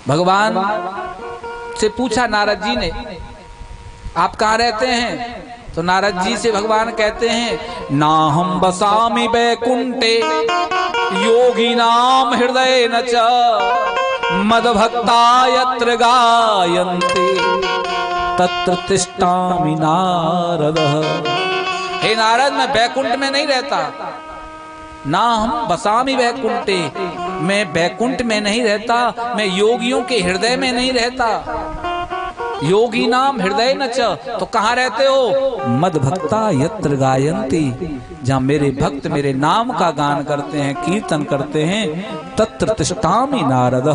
भगवान से पूछा नारद जी ने, आप कहाँ रहते हैं? तो नारद जी से भगवान कहते हैं, ना हम बसामि बैकुंठे योगी नाम हृदय न च मदभक्ता यत्र गायन्ते तत्र तिष्ठामि नारद। हे नारद, मैं बैकुंठ में नहीं रहता। ना हम बसामि बैकुंठे, मैं बैकुंठ में नहीं रहता, मैं योगियों के हृदय में नहीं रहता। योगी नाम हृदय न च, तो कहाँ रहते हो? मद भक्ता यत्र गायन्ति, जहाँ मेरे भक्त मेरे नाम का गान करते हैं, कीर्तन करते हैं, तत्र तिष्ठामि नारद।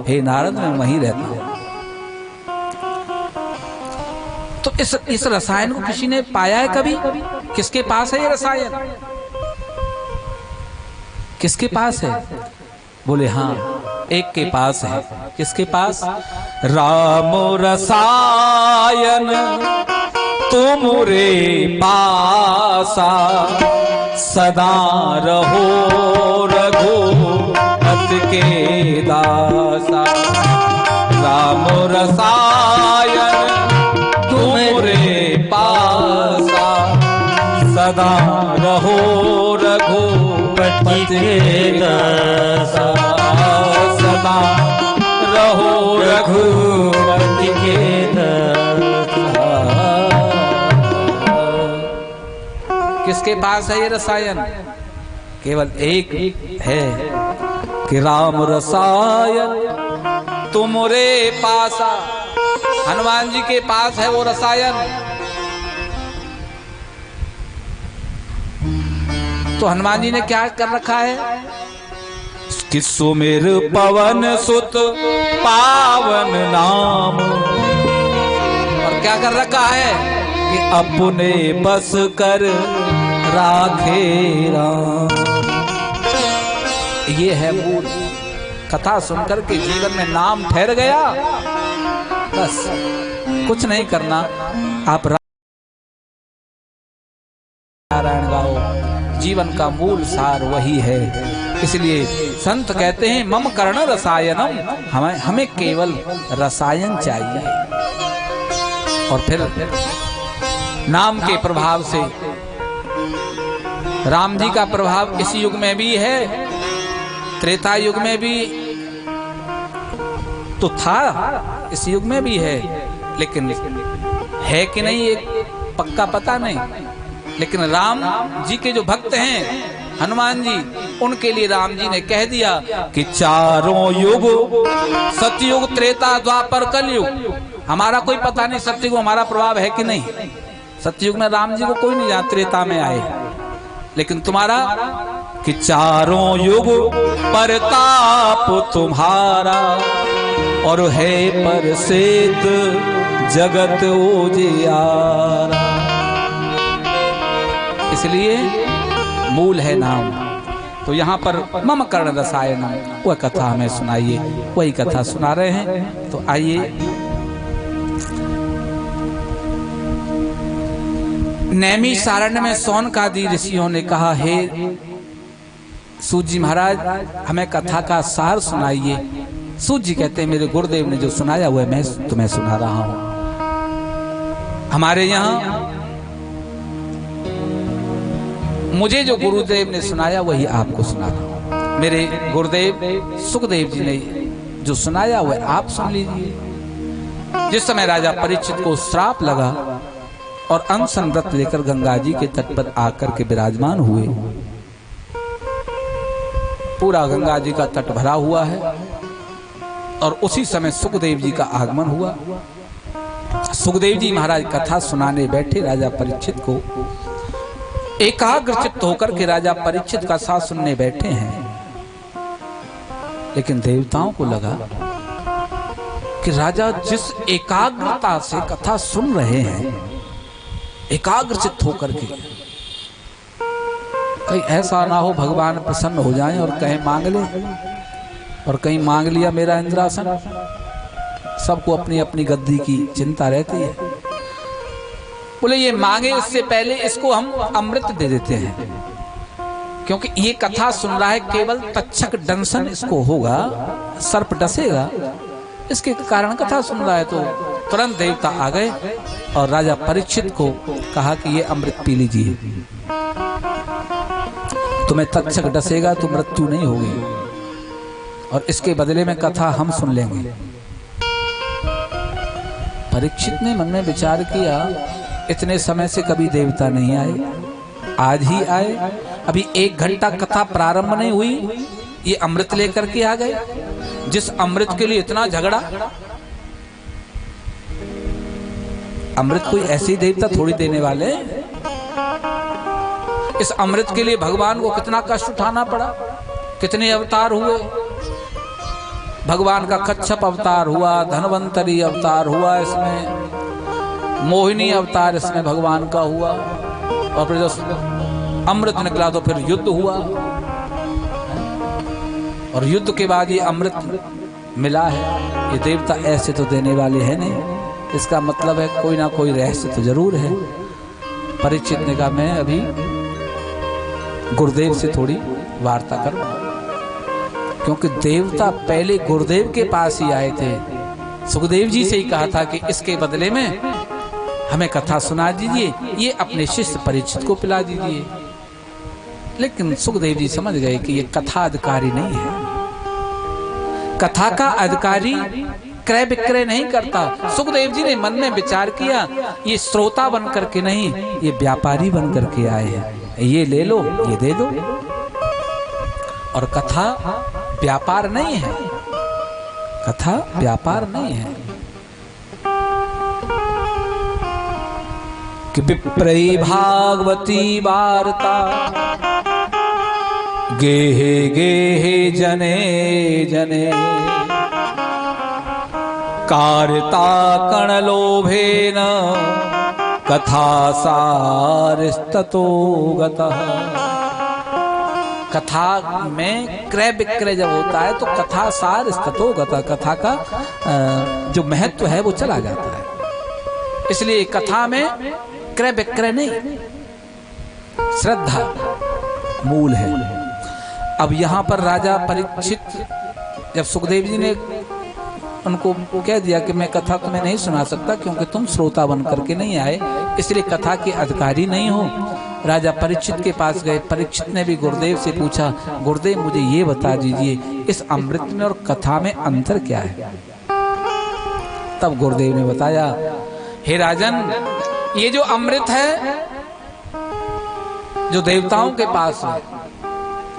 हे नारद, मैं वहीं रहता हूँ। तो इस रसायन को किसी ने पाया है कभी? किसके पास है ये रसायन? किसके पास है? बोले हाँ, एक के पास है। किसके पास? राम रसायन तुमरे पासा सदा रहो रघुपति के दासा। राम रसायन तुमरे पासा सदा रहो रघुपति के दासा। सदा रहो रघुपति के दासा। किसके पास है ये रसायन? केवल एक है कि राम रसायन तुमरे पासा। हनुमान जी के पास है वो रसायन। तो हनुमान जी ने क्या कर रखा है? कि सुमिर पवन सुत पावन नाम। और क्या कर रखा है? कि अपने बस कर राखे राम। ये है मूल। कथा सुनकर के जीवन में नाम ठहर गया, बस कुछ नहीं करना। आप नारायण गाओ, जीवन का मूल सार वही है। इसलिए संत कहते हैं मम कर्ण रसायनम, हमें केवल रसायन चाहिए। और फिर नाम के प्रभाव से राम जी का प्रभाव इस युग में भी है, त्रेता युग में भी तो था, इस युग में भी है, लेकिन है कि नहीं एक पक्का पता नहीं। लेकिन राम जी के जो भक्त हैं हनुमान जी, उनके लिए राम जी ने कह दिया कि चारों युग, सतयुग त्रेता द्वापर कलयुग, हमारा कोई पता नहीं सतयुग हमारा प्रभाव है कि नहीं। सतयुग में राम जी को कोई नहीं जानता, त्रेता में आए, लेकिन तुम्हारा कि चारों युग परताप तुम्हारा और है प्रसिद्ध जगत उजियारा। इसलिए मूल है नाम। तो यहाँ पर मम कर्ण रसायनम, वह कथा हमें सुनाइए, वही कथा सुना रहे हैं। तो आइए, नैमिषारण्य में शौनकादि ऋषियों ने कहा, हे सूत जी महाराज हमें कथा का सार सुनाइए। सूत जी कहते हैं मेरे गुरुदेव ने जो सुनाया हुआ मैं तुम्हें सुना रहा हूं। हमारे यहाँ मुझे जो गुरुदेव ने सुनाया वही आपको सुना रहा हूं। मेरे गुरुदेव सुखदेव जी ने जो सुनाया हुआ आप सुन लीजिए। जिस समय राजा परीक्षित को श्राप लगा और अनशन व्रत लेकर गंगा जी के तट पर आकर के विराजमान हुए, पूरा गंगा जी का तट भरा हुआ है, और उसी समय सुखदेव जी का आगमन हुआ। सुखदेव जी महाराज कथा सुनाने बैठे राजा परीक्षित को। एकाग्रचित्त होकर के राजा परीक्षित का साथ सुनने बैठे हैं। लेकिन देवताओं को लगा कि राजा जिस एकाग्रता से कथा सुन रहे हैं, एकाग्रचित्त होकर के, कहीं ऐसा ना हो भगवान प्रसन्न हो जाएं और कहीं मांग ले, और कहीं मांग लिया मेरा इंद्रासन। सबको अपनी अपनी गद्दी की चिंता रहती है। बोले ये मांगे उससे पहले इसको हम अमृत दे देते हैं, क्योंकि ये कथा सुन रहा है, केवल तक्षक दंशन इसको होगा, सर्प डसेगा, इसके कारण कथा सुन रहा है। तो तुरंत देवता आ गए और राजा परीक्षित को कहा कि ये अमृत पी लीजिए, तुम्हें तक्षक डसेगा तो मृत्यु नहीं होगी, और इसके बदले में कथा हम सुन लेंगे। परीक्षित ने मन में विचार किया, इतने समय से कभी देवता नहीं आए, आज ही आए, अभी 1 घंटा कथा प्रारंभ नहीं हुई, ये अमृत लेकर के आ गए। जिस अमृत के लिए इतना झगड़ा, अमृत कोई ऐसे देवता थोड़ी देने वाले। इस अमृत के लिए भगवान को कितना कष्ट उठाना पड़ा, कितने अवतार हुए। भगवान का कच्छप अवतार हुआ, धनवंतरी अवतार हुआ, इसमें मोहिनी अवतार इसमें भगवान का हुआ, और फिर जब अमृत निकला तो फिर युद्ध हुआ, और युद्ध के बाद ये अमृत मिला है। ये देवता ऐसे तो देने वाले हैं नहीं, इसका मतलब है कोई ना कोई रहस्य तो जरूर है। परीक्षित ने कहा मैं अभी गुरुदेव से थोड़ी वार्ता करूं, क्योंकि देवता पहले गुरुदेव के पास ही आए थे, सुखदेव जी से ही कहा था कि इसके बदले में हमें कथा सुना दीजिए, ये अपने शिष्य परीक्षित को पिला दीजिए। लेकिन सुखदेव जी समझ गए कि ये कथा अधिकारी नहीं है, कथा का अधिकारी क्रय विक्रय नहीं करता। सुखदेव जी ने मन में विचार किया, ये श्रोता बन करके नहीं, ये व्यापारी बन करके आए हैं, ये ले लो, ये दे दो। और कथा व्यापार नहीं है, कथा व्यापार नहीं है। कि विप्रई भागवती वार्ता, गेहे गेहे जने जने, कारता कण लोभेन, कथा सारस्ततो गतः। कथा में क्रय विक्रय जब होता है तो कथा सार स्ततो गतः, कथा का जो महत्व है वो चला जाता है। इसलिए कथा में क्रय विक्रय नहीं, श्रद्धा मूल है। अब यहाँ पर राजा परीक्षित, जब सुखदेव जी ने उनको कह दिया कि मैं कथा तुम्हें नहीं सुना सकता क्योंकि तुम श्रोता बन करके नहीं आए, इसलिए कथा के अधिकारी नहीं हो, राजा परीक्षित के पास गए। परीक्षित ने भी गुरुदेव से पूछा, गुरुदेव मुझे ये बता दीजिए इस अमृत में और कथा में अंतर क्या है। तब गुरुदेव ने बताया, हे राजन, ये जो अमृत है जो देवताओं के पास है,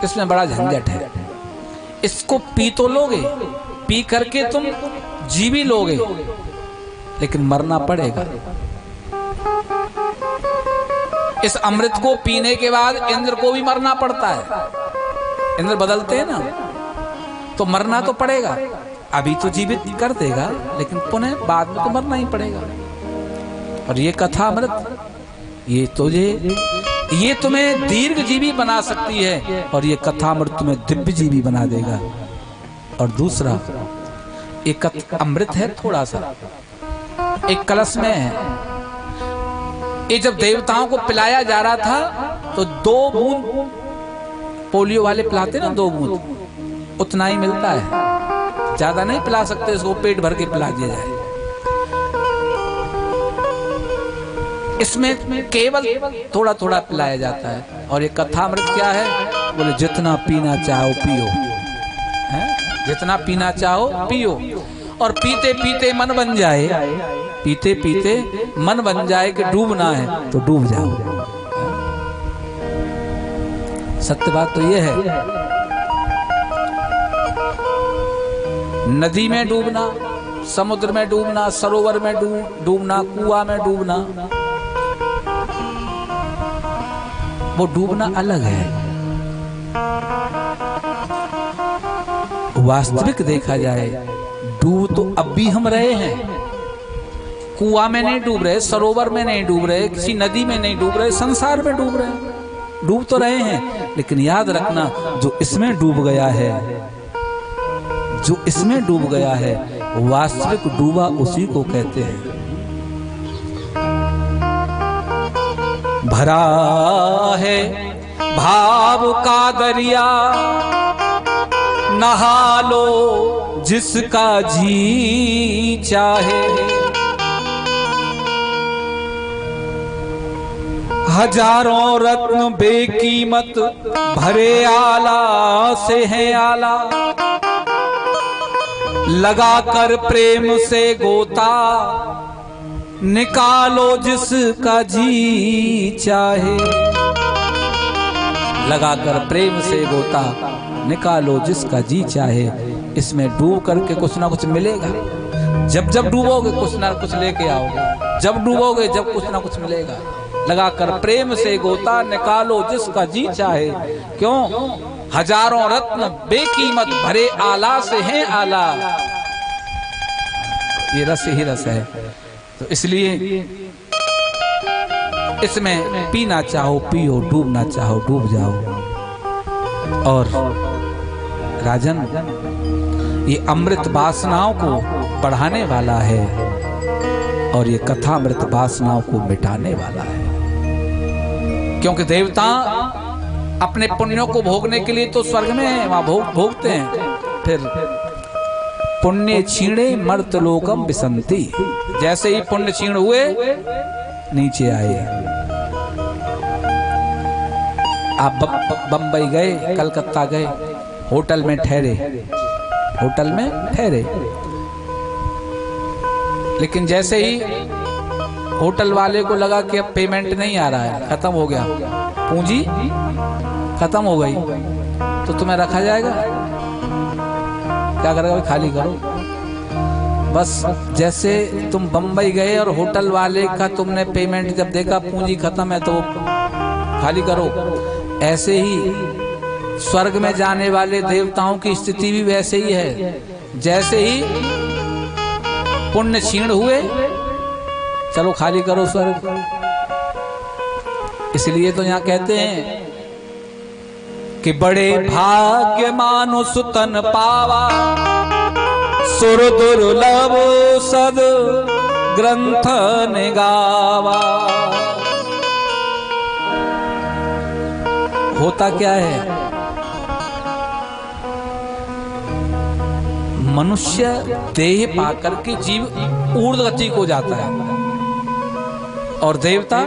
इसमें बड़ा झंझट है। इसको पी तो लोगे, पी करके तुम जी भी लोगे, लेकिन मरना पड़ेगा। इस अमृत को पीने के बाद इंद्र को भी मरना पड़ता है, इंद्र बदलते हैं ना, तो मरना तो पड़ेगा। अभी तो जीवित कर देगा, लेकिन पुनः बाद में तो मरना ही पड़ेगा। और ये कथा अमृत, ये तुम्हें दीर्घ जीवी बना सकती है, और ये कथा अमृत तुम्हें दिव्य जीवी बना देगा। और दूसरा, एक अमृत है थोड़ा सा, एक कलश में है, ये जब देवताओं को पिलाया जा रहा था तो 2 बूंद, पोलियो वाले पिलाते ना 2 बूंद, उतना ही मिलता है, ज्यादा नहीं पिला सकते, इसको पेट भर के पिला दिया जाए। इसमें केवल थोड़ा थोड़ा पिलाया जाता है। और ये कथामृत क्या है? बोले जितना पीना चाहो पियो, है? जितना पीना चाहो पियो, और पीते पीते मन बन जाए, पीते पीते मन बन जाए कि डूबना है तो डूब जाओ। सत्य बात तो ये है, नदी में डूबना, समुद्र में डूबना, सरोवर में डूबना, कुआं में डूबना, वो डूबना अलग है, वास्तविक देखा जाए डूब तो अब भी हम रहे हैं। कुआं में नहीं डूब रहे, सरोवर में नहीं डूब रहे, किसी नदी में नहीं डूब रहे, संसार में डूब रहे हैं। डूब तो रहे हैं, लेकिन याद रखना जो इसमें डूब गया है, जो इसमें डूब गया है, वास्तविक डूबा उसी को कहते हैं। भरा है भाव का दरिया, नहा लो जिसका जी चाहे। हजारों रत्न बेकीमत भरे आला से हैं आला, लगाकर प्रेम से गोता निकालो जिसका जी चाहे। लगाकर प्रेम से गोता निकालो जिसका जी चाहे। इसमें डूब करके कुछ ना कुछ मिलेगा। जब जब डूबोगे कुछ ना कुछ लेके आओगे, जब डूबोगे जब कुछ ना कुछ मिलेगा। लगाकर प्रेम से गोता निकालो जिसका जी चाहे। क्यों? हजारों रत्न बेकीमत भरे आला से हैं आला। ये रस ही रस है। तो इसलिए इसमें पीना चाहो पियो, डूबना चाहो डूब जाओ। और राजन, ये अमृत वासनाओं को बढ़ाने वाला है और ये कथा अमृत वासनाओं को मिटाने वाला है। क्योंकि देवता अपने पुण्यों को भोगने के लिए तो स्वर्ग में है, वहां भोगते हैं। फिर पुण्य छीणे मर्त लोकम विसंति, जैसे ही पुण्य छीण हुए नीचे आए। आप बंबई गए, कलकत्ता गए, होटल में ठहरे, होटल में ठहरे, लेकिन जैसे ही होटल वाले को लगा कि अब पेमेंट नहीं आ रहा है, खत्म हो गया, पूंजी खत्म हो गई, तो तुम्हें रखा जाएगा? क्या करेगा? खाली करो। बस जैसे तुम बंबई गए और होटल वाले का तुमने पेमेंट जब देखा पूंजी खत्म है तो खाली करो, ऐसे ही स्वर्ग में जाने वाले देवताओं की स्थिति भी वैसे ही है। जैसे ही पुण्य क्षीण हुए, चलो खाली करो स्वर्ग। इसलिए तो यहाँ कहते हैं कि बड़े भाग्य मानुष तन पावा, सुर दुर्लभ सद ग्रंथ निगावा। होता क्या है? मनुष्य देह पाकर के जीव ऊर्ध्व गति को जाता है और देवता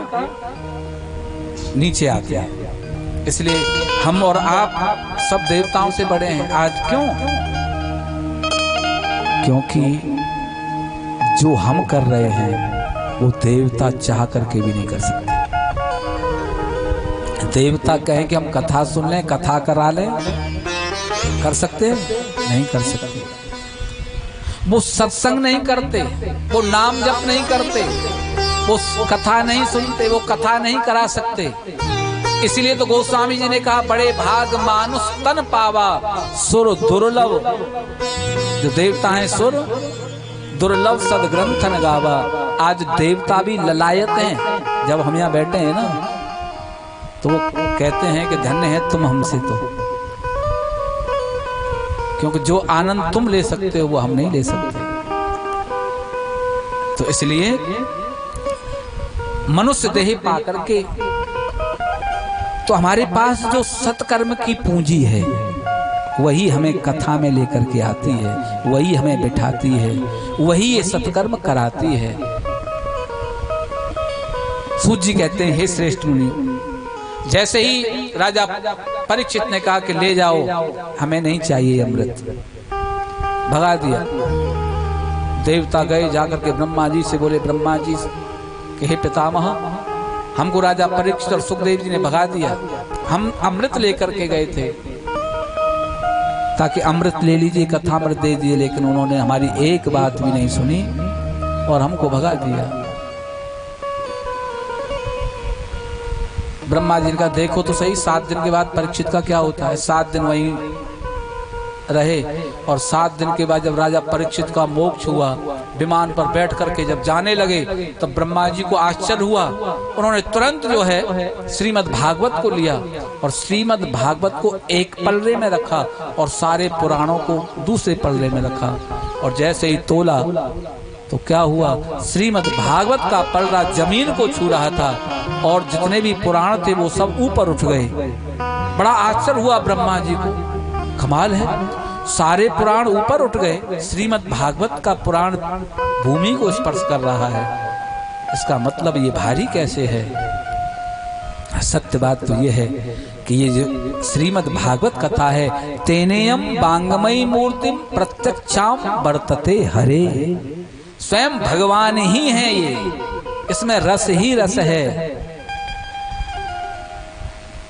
नीचे आते हैं। इसलिए हम और आप सब देवताओं से बड़े हैं। आज क्यों? क्योंकि जो हम कर रहे हैं वो देवता चाह करके भी नहीं कर सकते। देवता कहें कि हम कथा सुन लें, कथा करा लें, कर सकते हैं? नहीं कर सकते। वो सत्संग नहीं करते, वो नाम जप नहीं करते, वो कथा नहीं सुनते, वो कथा नहीं करा सकते। इसलिए तो गोस्वामी जी ने कहा बड़े भाग मानुष तन पावा, सुर दुर्लभ। जो देवता हैं सुर, दुर्लभ सदग्रंथ न गावा। आज देवता भी ललायत हैं। जब हम यहाँ बैठे हैं ना तो वो कहते हैं कि धन्य है तुम हमसे, तो क्योंकि जो आनंद तुम ले सकते हो वो हम नहीं ले सकते। तो इसलिए मनुष्य देह पा करके तो हमारे पास जो सत्कर्म की पूंजी है वही हमें कथा में लेकर के आती है, वही हमें बिठाती है, वही ये सत्कर्म कराती है। सूत जी कहते हैं, हे श्रेष्ठ मुनि, जैसे ही राजा परीक्षित ने कहा कि ले जाओ, हमें नहीं चाहिए अमृत, भगा दिया। देवता गए, जाकर के ब्रह्मा जी से बोले, ब्रह्मा जी कि हे पितामह, हमको राजा परीक्षित और सुखदेव जी ने भगा दिया। हम अमृत लेकर के गए थे ताकि अमृत ले लीजिए, कथा अमृत दे दिए, लेकिन उन्होंने हमारी एक बात भी नहीं सुनी और हमको भगा दिया। ब्रह्मा जी का देखो तो सही, 7 दिन के बाद परीक्षित का क्या होता है? 7 दिन वहीं रहे और 7 दिन के बाद जब राजा परीक्षित का मोक्ष हुआ, विमान पर बैठ करके जब जाने लगे, तब ब्रह्मा जी को आश्चर्य हुआ। उन्होंने तुरंत जो है श्रीमद् भागवत को लिया और श्रीमद् भागवत को एक पल्ले में रखा और सारे पुराणों को दूसरे पल्ले में रखा। और जैसे ही तोला तो क्या हुआ, श्रीमद् भागवत का पल्ला जमीन को छू रहा था और जितने भी पुराण थे वो सब ऊपर उठ गए। बड़ा आश्चर्य हुआ ब्रह्मा जी को, कमाल है, सारे पुराण ऊपर उठ गए, श्रीमद् भागवत का पुराण भूमि को स्पर्श कर रहा है, इसका मतलब ये भारी कैसे है। सत्य बात तो ये है कि ये जो श्रीमद् भागवत कथा है, तेनेयम बांगमयी मूर्तिम प्रत्यक्षाम वर्तते हरे, स्वयं भगवान ही है ये, इसमें रस ही रस है।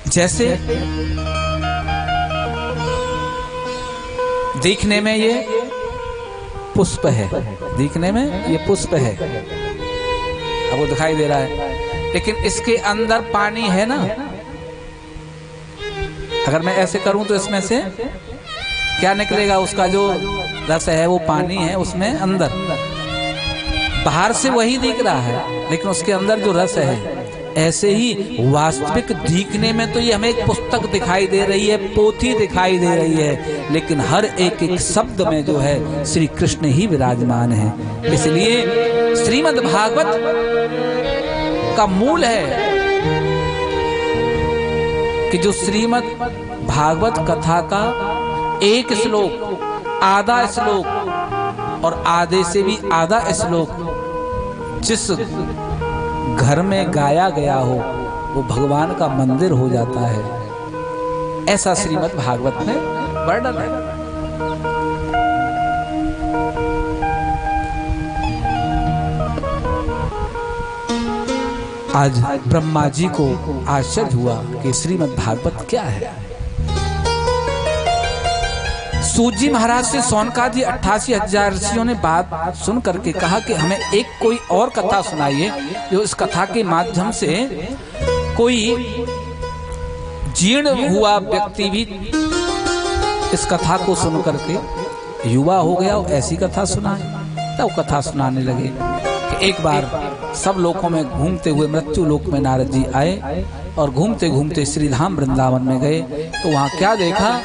जैसे दिखने में ये पुष्प है, दिखने में ये पुष्प है, आपको दिखाई दे रहा है, लेकिन इसके अंदर पानी है ना। अगर मैं ऐसे करूं तो इसमें से क्या निकलेगा, उसका जो रस है वो पानी है उसमें अंदर, बाहर से वही दिख रहा है लेकिन उसके अंदर जो रस है। ऐसे ही वास्तविक दिखने में तो ये हमें एक पुस्तक दिखाई दे रही है, पोथी दिखाई दे रही है, लेकिन हर एक एक शब्द में जो है श्री कृष्ण ही विराजमान है। इसलिए श्रीमद् भागवत का मूल है कि जो श्रीमद् भागवत कथा का एक श्लोक, आधा श्लोक और आधे से भी आधा श्लोक जिस घर में गाया गया हो वो भगवान का मंदिर हो जाता है, ऐसा श्रीमद् भागवत में वर्णन है। आज ब्रह्मा जी को आश्चर्य हुआ कि श्रीमद् भागवत क्या है। सूत जी महाराज से सौनकादि 88,000 ऋषियों ने बात सुन करके कहा कि हमें एक कोई और कथा सुनाइए जो इस कथा के माध्यम से कोई जीर्ण हुआ व्यक्ति भी इस कथा को सुन करके युवा हो गया, ऐसी कथा सुनाए। तब कथा सुनाने लगे कि एक बार सब लोकों में घूमते हुए मृत्यु लोक में नारद जी आए और घूमते घूमते श्रीधाम वृंदावन में गए तो वहां क्या देखा,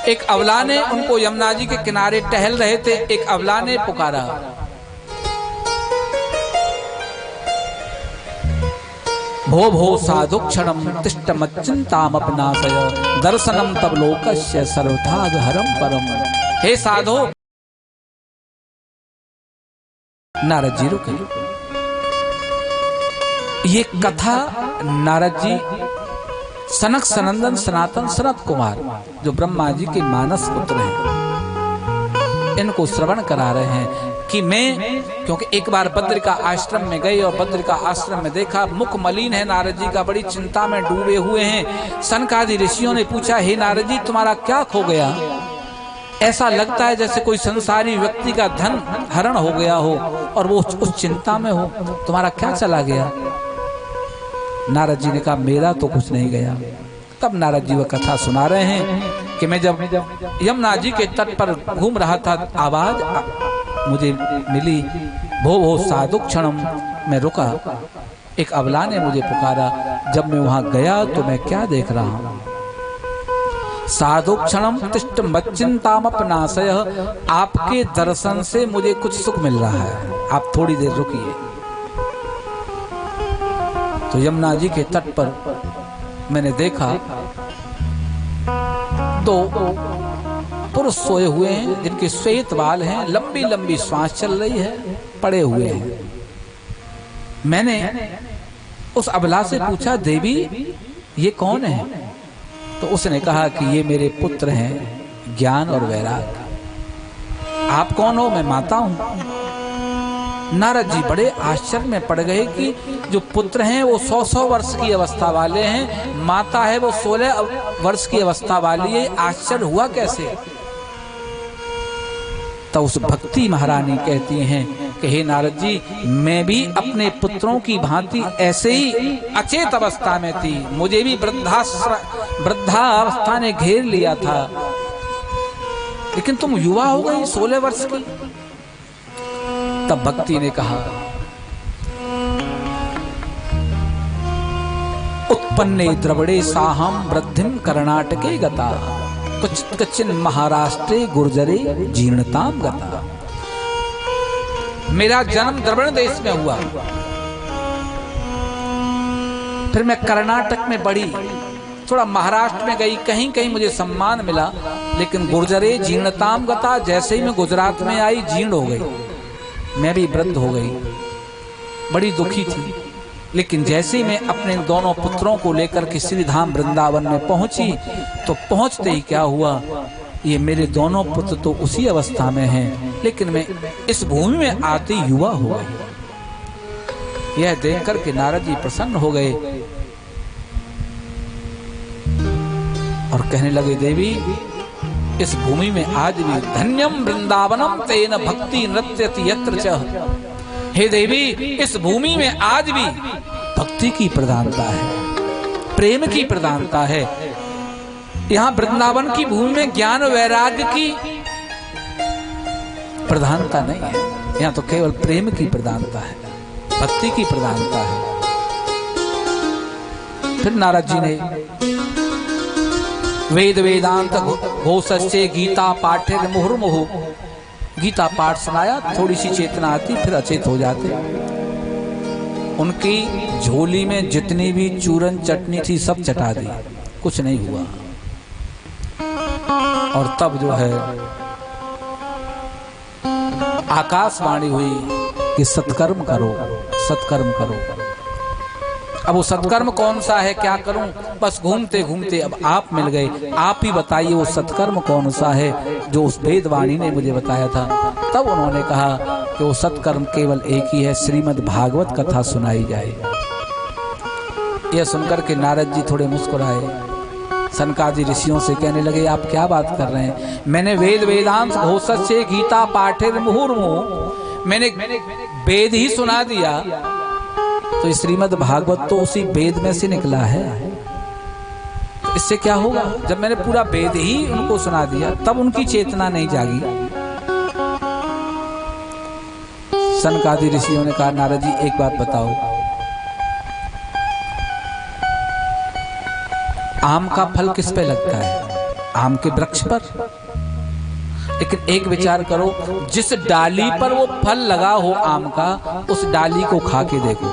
एक अबला ने उनको यमुना जी के किनारे टहल रहे थे, एक अबला ने पुकारा, भो भो साधु क्षणम तिष्ठमच्चिंताम अपनाशय दर्शनम तब लोकस्य सर्वथा हरम परम। हे साधो, नारद जी रुके। ये कथा नारद जी सनक सनंदन सनातन सनत कुमार जो ब्रह्मा जी के मानस पुत्र हैं, इनको श्रवण करा रहे हैं कि मैं, क्योंकि एक बार बद्रिका आश्रम में गए और बद्रिका आश्रम में देखा मुख मलिन है नारद जी का, बड़ी चिंता में डूबे हुए हैं। सनकादि ऋषियों ने पूछा, हे नारद जी तुम्हारा क्या खो गया, ऐसा लगता है जैसे कोई संसारी व्यक्ति का धन हरण हो गया हो और वो उस चिंता में हो, तुम्हारा क्या चला गया। नारद जी ने कहा मेरा तो कुछ नहीं गया। तब नारद जी वह कथा सुना रहे हैं कि मैं जब यमुना जी के तट पर घूम रहा था, आवाज मुझे मिली, भो भो साधु क्षणम, मैं रुका, एक अबला ने मुझे पुकारा। जब मैं वहां गया तो मैं क्या देख रहा हूं, साधु क्षणम तिष्ठ मच्चिंताम अपनाशय, आपके दर्शन से मुझे कुछ सुख मिल रहा है, आप थोड़ी देर रुकिए। तो यमुना जी के तट पर मैंने देखा दो पुरुष सोए हुए हैं जिनके श्वेत बाल हैं, लंबी लंबी श्वास चल रही है, पड़े हुए हैं। मैंने उस अबला से पूछा, देवी ये कौन है? तो उसने कहा कि ये मेरे पुत्र हैं ज्ञान और वैराग। आप कौन हो? मैं माता हूं। नारद जी बड़े आश्चर्य में पड़ गए कि जो पुत्र हैं वो 100 वर्ष की अवस्था वाले हैं, माता है वो 16 वर्ष की अवस्था वाली है, आश्चर्य हुआ कैसे? तो उस भक्ति महारानी कहती हैं कि हे नारद जी, मैं भी अपने पुत्रों की भांति ऐसे ही अचेत अवस्था में थी, मुझे भी वृद्धावस्था ने घेर लिया था, लेकिन तुम युवा हो गई 16 वर्ष की। तब भक्ति ने कहा, उत्पन्ने द्रविड़े साहम वृद्धिम कर्णाटके गता, कच्चिन महाराष्ट्रे गुर्जरे जीर्णताम गता। मेरा जन्म द्रविड़ देश में हुआ, फिर मैं कर्नाटक में बढ़ी, थोड़ा महाराष्ट्र में गई, कहीं कहीं मुझे सम्मान मिला, लेकिन गुर्जरे जीर्णताम गता, जैसे ही मैं गुजरात में आई जीर्ण हो गई, मैं भी वृद्ध हो गई, बड़ी दुखी थी। लेकिन जैसे ही मैं अपने दोनों पुत्रों को लेकर के श्री धाम वृंदावन में पहुंची, तो पहुंचते ही क्या हुआ, ये मेरे दोनों पुत्र तो उसी अवस्था में हैं, लेकिन मैं इस भूमि में आते युवा हो गई। यह देखकर के नारद जी प्रसन्न हो गए और कहने लगे, देवी इस भूमि में आज भी धन्यम वृंदावनम तेन भक्ति नृत्यति यत्र च। हे देवी, इस भूमि में आज भी भक्ति की प्रधानता है, प्रेम की प्रधानता है। यहाँ वृंदावन की भूमि में ज्ञान वैराग्य की प्रधानता नहीं है, यहाँ तो केवल प्रेम की प्रधानता है, भक्ति की प्रधानता है। फिर नारद जी ने वेद वेदांत घोषस्य गीता पाठे मुहुर्मुहु, गीता पाठ सुनाया, थोड़ी सी चेतना आती, फिर अचेत हो जाते। उनकी झोली में जितनी भी चूरन चटनी थी सब चटा दी, कुछ नहीं हुआ। और तब जो है आकाशवाणी हुई कि सत्कर्म करो, सत्कर्म करो। अब वो सत्कर्म कौन सा है, क्या करूं, बस घूमते घूमते अब आप मिल गए। आप ही बताइए वो सत्कर्म कौन सा है जो उस वेदवाणी ने मुझे बताया था। तब उन्होंने कहा कि वो सत्कर्म केवल एक ही है, श्रीमद् भागवत कथा सुनाई जाए। यह सुनकर के नारद जी थोड़े मुस्कुराए, सनकादि ऋषियों से कहने लगे, आप क्या बात कर रहे हैं, मैंने वेद वेदांत घोषस्य गीता पाठे मुहुर्मुहु, मैंने वेद ही सुना दिया, तो श्रीमद् भागवत तो उसी वेद में से निकला है, तो इससे क्या होगा। जब मैंने पूरा वेद ही उनको सुना दिया, तब उनकी चेतना नहीं जागी। सनकादि ऋषियों ने कहा, नारद जी एक बात बताओ, आम का फल किस पे लगता है, आम के वृक्ष पर। लेकिन एक विचार करो, जिस डाली पर वो फल लगा हो आम का, उस डाली को खा के देखो,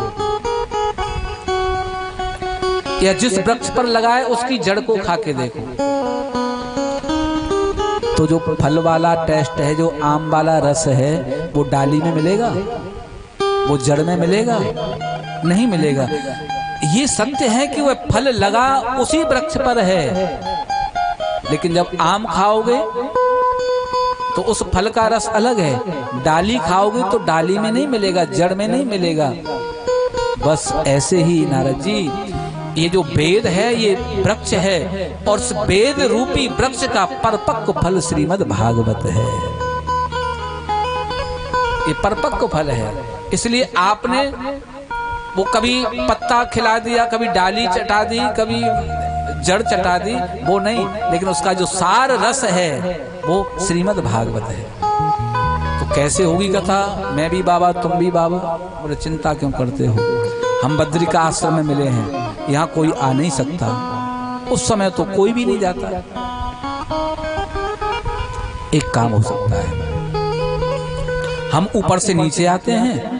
या जिस वृक्ष पर लगाए उसकी जड़ को खा के देखो, तो जो फल वाला टेस्ट है, जो आम वाला रस है, वो डाली में मिलेगा, वो जड़ में मिलेगा, नहीं मिलेगा। ये सत्य है कि वह फल लगा उसी वृक्ष पर है, लेकिन जब आम खाओगे तो उस फल का रस अलग है, डाली खाओगे तो डाली में नहीं मिलेगा, जड़ में नहीं मिलेगा। बस ऐसे ही नारद जी, ये जो वेद है ये वृक्ष है, और उस वेद रूपी वृक्ष का परिपक्व फल श्रीमद् भागवत है। ये परिपक्व फल है, इसलिए आपने वो कभी पत्ता खिला दिया, कभी डाली चटा दी, कभी जड़ चटा दी, वो नहीं, लेकिन उसका जो सार रस है वो श्रीमद् भागवत है। तो कैसे होगी कथा, मैं भी बाबा तुम भी बाबा, बोले चिंता क्यों करते हो, हम बद्रिका आश्रम में मिले हैं, यहाँ कोई आ नहीं सकता। उस समय तो कोई भी नहीं जाता। एक काम हो सकता है, हम ऊपर से नीचे आते हैं,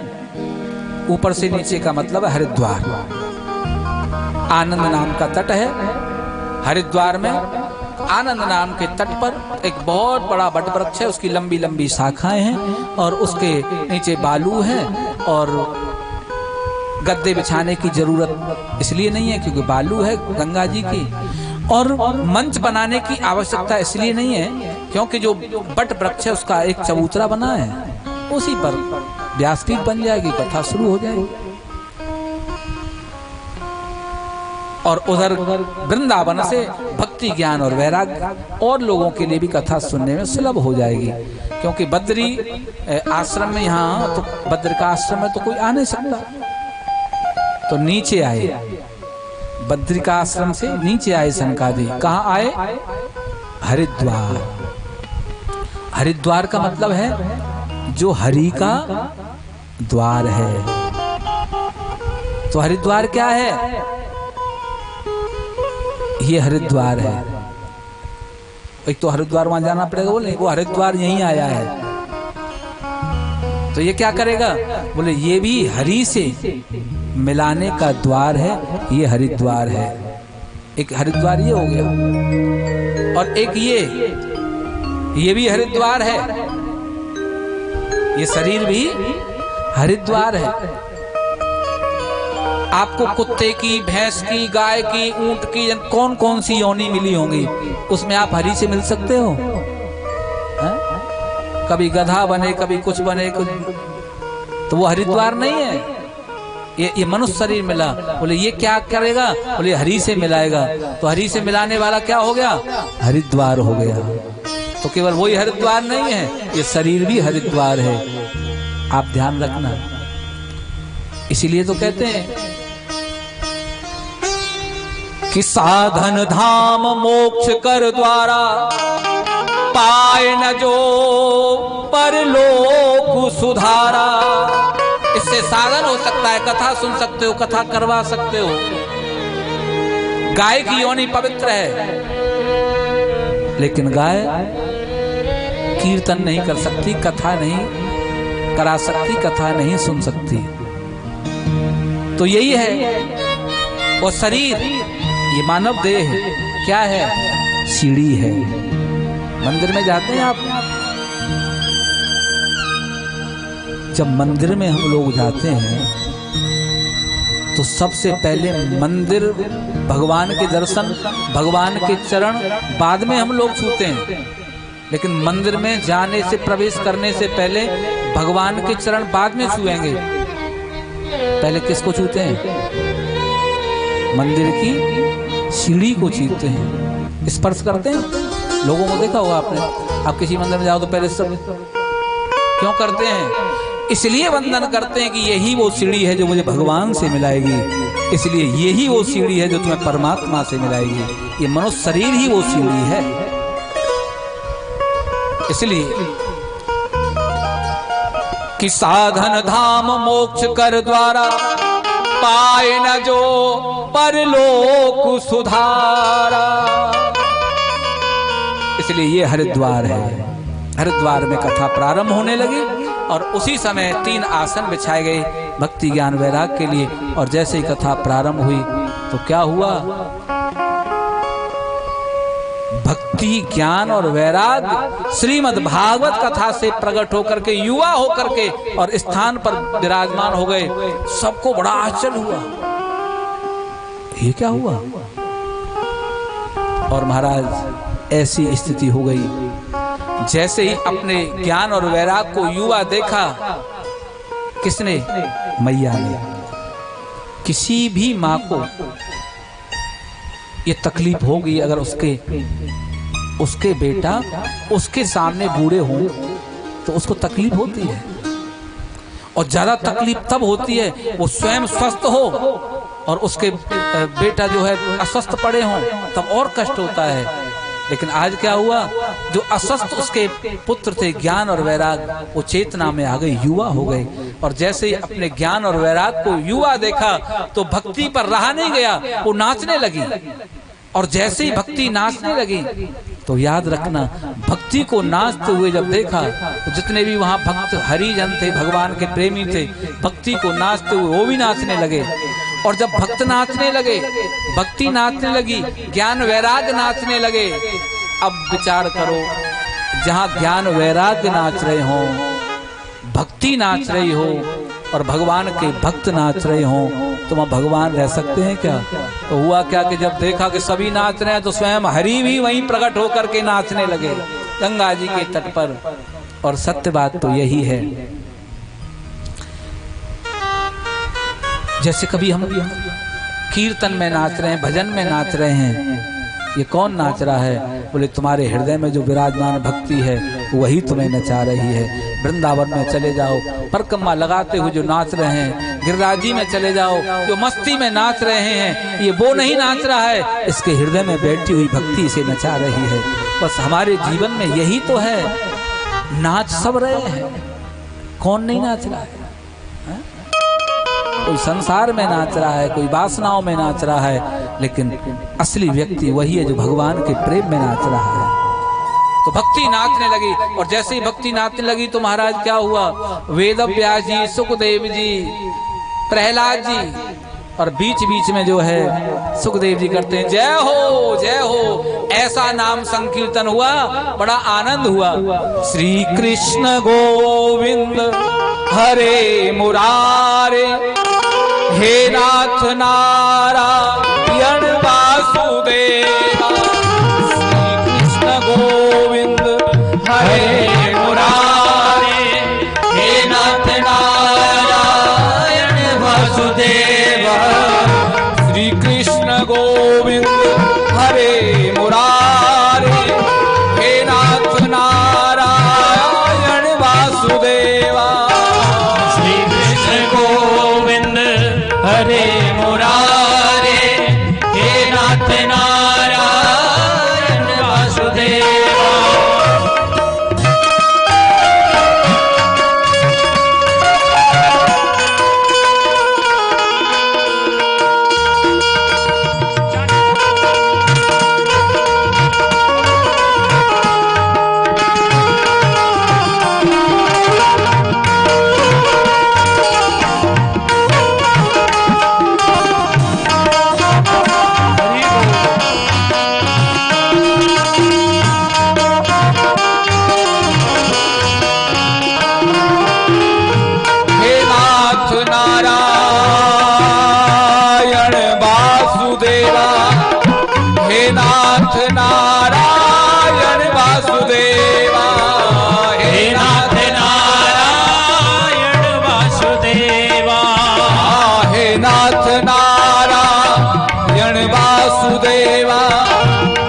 ऊपर से नीचे का मतलब है हरिद्वार, आनंद नाम का तट है। हरिद्वार में आनंद नाम के तट पर एक बहुत बड़ा वट वृक्ष है, उसकी लंबी लंबी शाखाएं हैं, और उसके नीचे बालू है, और गद्दे बिछाने की जरूरत इसलिए नहीं है क्योंकि बालू है गंगा जी की, और मंच बनाने की आवश्यकता इसलिए नहीं है क्योंकि जो वट वृक्ष है उसका एक चबूतरा बना है, उसी पर व्यासपीठ बन जाएगी, कथा शुरू हो जाएगी। और उधर वृंदावन से भक्ति ज्ञान और वैराग्य और लोगों के लिए भी कथा सुनने में सुलभ हो जाएगी, क्योंकि बद्री आश्रम में, यहाँ तो बद्रिका आश्रम में तो कोई आ नहीं सकता, तो नीचे आए, बद्रिका आश्रम से नीचे आए सनकादि। कहाँ आए, हरिद्वार। हरिद्वार का मतलब है जो हरि का द्वार है। तो हरिद्वार क्या है? ये हरिद्वार है। एक तो हरिद्वार वहां जाना पड़ेगा, बोले वो हरिद्वार यहीं आया है। तो ये क्या करेगा? बोले ये भी हरि से मिलाने का द्वार है, ये हरिद्वार है। एक हरिद्वार ये हो गया, और एक ये भी हरिद्वार है। ये शरीर भी हरिद्वार है। आपको कुत्ते की, भैंस की, गाय की, ऊंट की, कौन कौन सी योनि मिली होंगी, उसमें आप हरि से मिल सकते हो? कभी गधा बने, कभी कुछ बने, कुछ, तो वो हरिद्वार नहीं है। ये मनुष्य शरीर मिला, बोले ये क्या करेगा? बोले हरि से मिलाएगा। तो हरि से मिलाने वाला क्या हो गया? हरिद्वार हो गया। तो केवल वही हरिद्वार नहीं है, ये शरीर भी हरिद्वार है। आप ध्यान रखना। इसीलिए तो कहते हैं कि साधन धाम मोक्ष कर द्वारा, पाए न जो परलोक सुधारा। इससे साधन हो सकता है, कथा सुन सकते हो, कथा करवा सकते हो। गाय की योनि पवित्र है, लेकिन गाय कीर्तन नहीं कर सकती, कथा नहीं करा सकती, कथा नहीं सुन सकती। तो यही है वो शरीर, ये मानव देह क्या है? सीढ़ी है। मंदिर में जाते हैं आप, जब मंदिर में हम लोग जाते हैं तो सबसे पहले मंदिर, भगवान के दर्शन, भगवान के चरण बाद में हम लोग छूते हैं। लेकिन मंदिर में जाने से, प्रवेश करने से पहले भगवान के चरण बाद में छुएंगे। पहले किसको छूते हैं? मंदिर की सीढ़ी को छूते हैं, स्पर्श करते हैं। लोगों को देखा होगा आपने, आप किसी मंदिर में जाओ तो पहले सब क्यों करते हैं? इसलिए वंदन करते हैं कि यही वो सीढ़ी है जो मुझे भगवान से मिलाएगी, इसलिए यही वो सीढ़ी है जो तुम्हें परमात्मा से मिलाएगी। ये मनुष्य शरीर ही वो सीढ़ी है। इसलिए कि साधन धाम मोक्ष कर द्वारा, पाए न जो परलोक सुधारा। इसलिए ये हरिद्वार है। हरिद्वार में कथा प्रारंभ होने लगी और उसी समय 3 आसन बिछाए गए भक्ति ज्ञान वैराग के लिए। और जैसे ही कथा प्रारंभ हुई तो क्या हुआ? भक्ति ज्ञान और वैराग श्रीमद् भागवत कथा से प्रकट होकर के, युवा होकर के और स्थान पर विराजमान हो गए। सबको बड़ा आश्चर्य हुआ, ये क्या हुआ? और महाराज ऐसी स्थिति हो गई, जैसे ही अपने ज्ञान और वैराग को युवा देखा, किसने? मैया ने। किसी भी माँ को ये तकलीफ होगी अगर उसके बेटा उसके सामने बूढ़े हों तो उसको तकलीफ होती है। और ज्यादा तकलीफ तब होती है वो स्वयं स्वस्थ हो और उसके बेटा जो है अस्वस्थ पड़े हों, तब और कष्ट होता है। लेकिन आज क्या हुआ? जो अस्वस्थ उसके पुत्र थे, ज्ञान और वैराग, वो चेतना में आ गए, युवा हो गए। और जैसे ही अपने ज्ञान और वैराग को युवा देखा तो भक्ति पर रहा नहीं गया, वो नाचने लगी। और जैसे ही भक्ति नाचने लगी तो याद रखना, भक्ति को नाचते हुए जब देखा तो जितने भी वहां भक्त हरिजन थे, भगवान के प्रेमी थे, भक्ति को नाचते हुए वो भी नाचने लगे। और जब भक्त नाचने लगे, भक्ति नाचने लगी, ज्ञान वैराग नाचने लगे। अब विचार करो, जहां ज्ञान वैराग नाच रहे हो, भक्ति नाच रही हो और भगवान के भक्त नाच रहे हो, तो वहां भगवान रह सकते हैं क्या? तो हुआ क्या कि जब देखा कि सभी नाच रहे हैं तो स्वयं हरि भी वहीं प्रकट होकर के नाचने लगे गंगा जी के तट पर। और सत्य बात तो यही है, जैसे कभी हम कीर्तन में नाच रहे हैं, भजन में नाच रहे हैं, ये कौन नाच रहा है? बोले तुम्हारे हृदय में जो विराजमान भक्ति है वही तुम्हें नचा रही है। वृंदावन में चले जाओ, परिक्रमा लगाते हुए जो नाच रहे हैं, गिरिराजी में चले जाओ, जो मस्ती में नाच रहे हैं, ये वो नहीं नाच रहा है, इसके हृदय में बैठी हुई भक्ति से नचा रही है। बस हमारे जीवन में यही तो है नाच सब रहे हैं, कौन नहीं नाच रहा है? कोई संसार में नाच रहा है, कोई वासनाओं में नाच रहा है, लेकिन असली व्यक्ति वही है जो भगवान के प्रेम में नाच रहा है। तो भक्ति नाचने लगी, और जैसे ही भक्ति नाचने लगी तो महाराज क्या हुआ, वेद व्यास जी, सुखदेव जी, प्रहलाद जी, और बीच बीच में जो है सुखदेव जी करते हैं जय हो जय हो। ऐसा नाम संकीर्तन हुआ, बड़ा आनंद हुआ। श्री कृष्ण गोविंद हरे मुरारे, हे नाथ नारायण वासुदेवा। श्री कृष्ण गोविंद हरे मुरारे, हे नाथ नारायण वासुदेवा। श्री कृष्ण गोविंद हरे मुरारे, हे नाथ नारायण वासुदेवा। श्री कृष्ण गोविंद हरे मुरारे, हे नाथ नारायण वासुदेवा। नाथ नारायण वासुदेवा, हे नाथ नारायण वासुदेवा। हे नाथ नारायण वासुदेवा,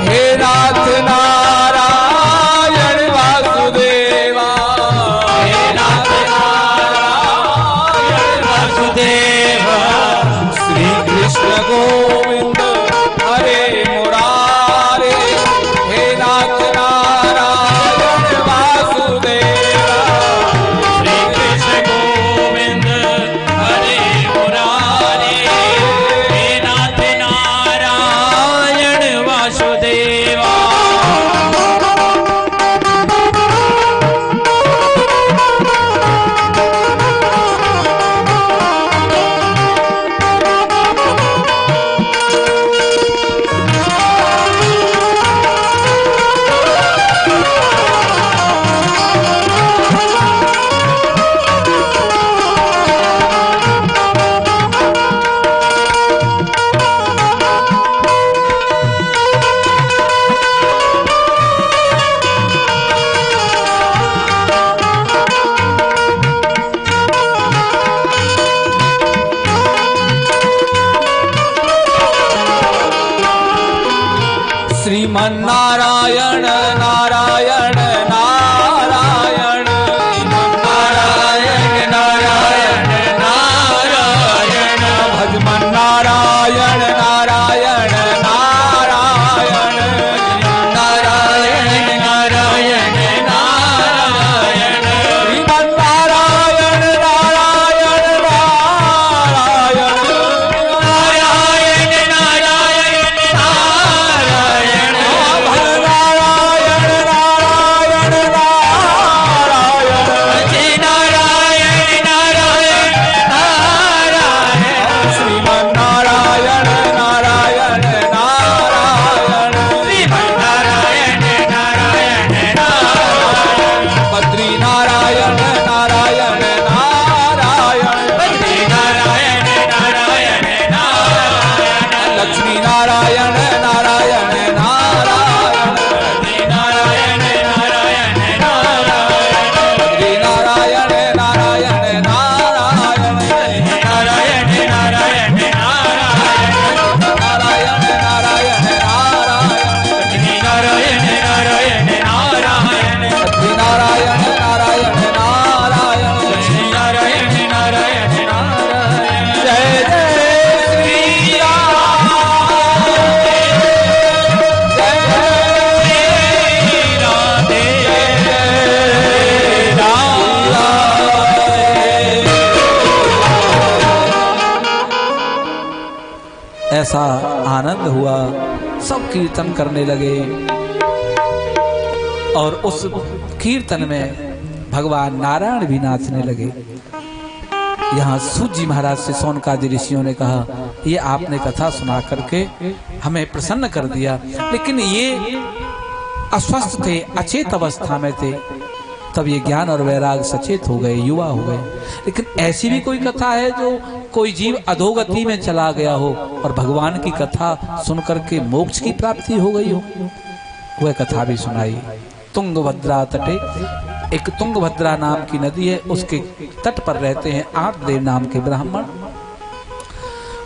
हे नाथ नारायण वासुदेवा, हे नाथ नारायण वासुदेवा। श्री कृष्ण गोविंद हरे मुरारे, हे नाथ नारायण वासुदेवा। श्री कृष्ण गोविंद हरे मुरारे, हे नाथ नारायण वासुदेवा। श्रीमन्नारायण नारायण नारायण, नारायण नारायण नारायण। भजमन नारायण नारायण नारायण, नारायण नारायण नारायण। श्रीमन्नारायण नारायण नारायण, नारायण नारायण नारायण। नारायण नारायण ऐसा आनंद हुआ, सब कीर्तन करने लगे और उस कीर्तन में भगवान नारायण भी नाचने लगे। यहाँ सूत जी महाराज से सोनकादि ऋषियों ने कहा, ये आपने कथा सुना करके हमें प्रसन्न कर दिया, लेकिन ये अस्वस्थ थे, अचेत अवस्था में थे, तब ये ज्ञान और वैराग सचेत हो गए, युवा हो गए। लेकिन ऐसी भी कोई कथा है जो कोई जीव अधोगति में चला गया हो और भगवान की कथा सुनकर के मोक्ष की प्राप्ति हो गई हो? वह कथा भी सुनाई। तुंगभद्रा तटे एक तुंगभद्रा नाम की नदी है, उसके तट पर रहते हैं 8 देव नाम के ब्राह्मण।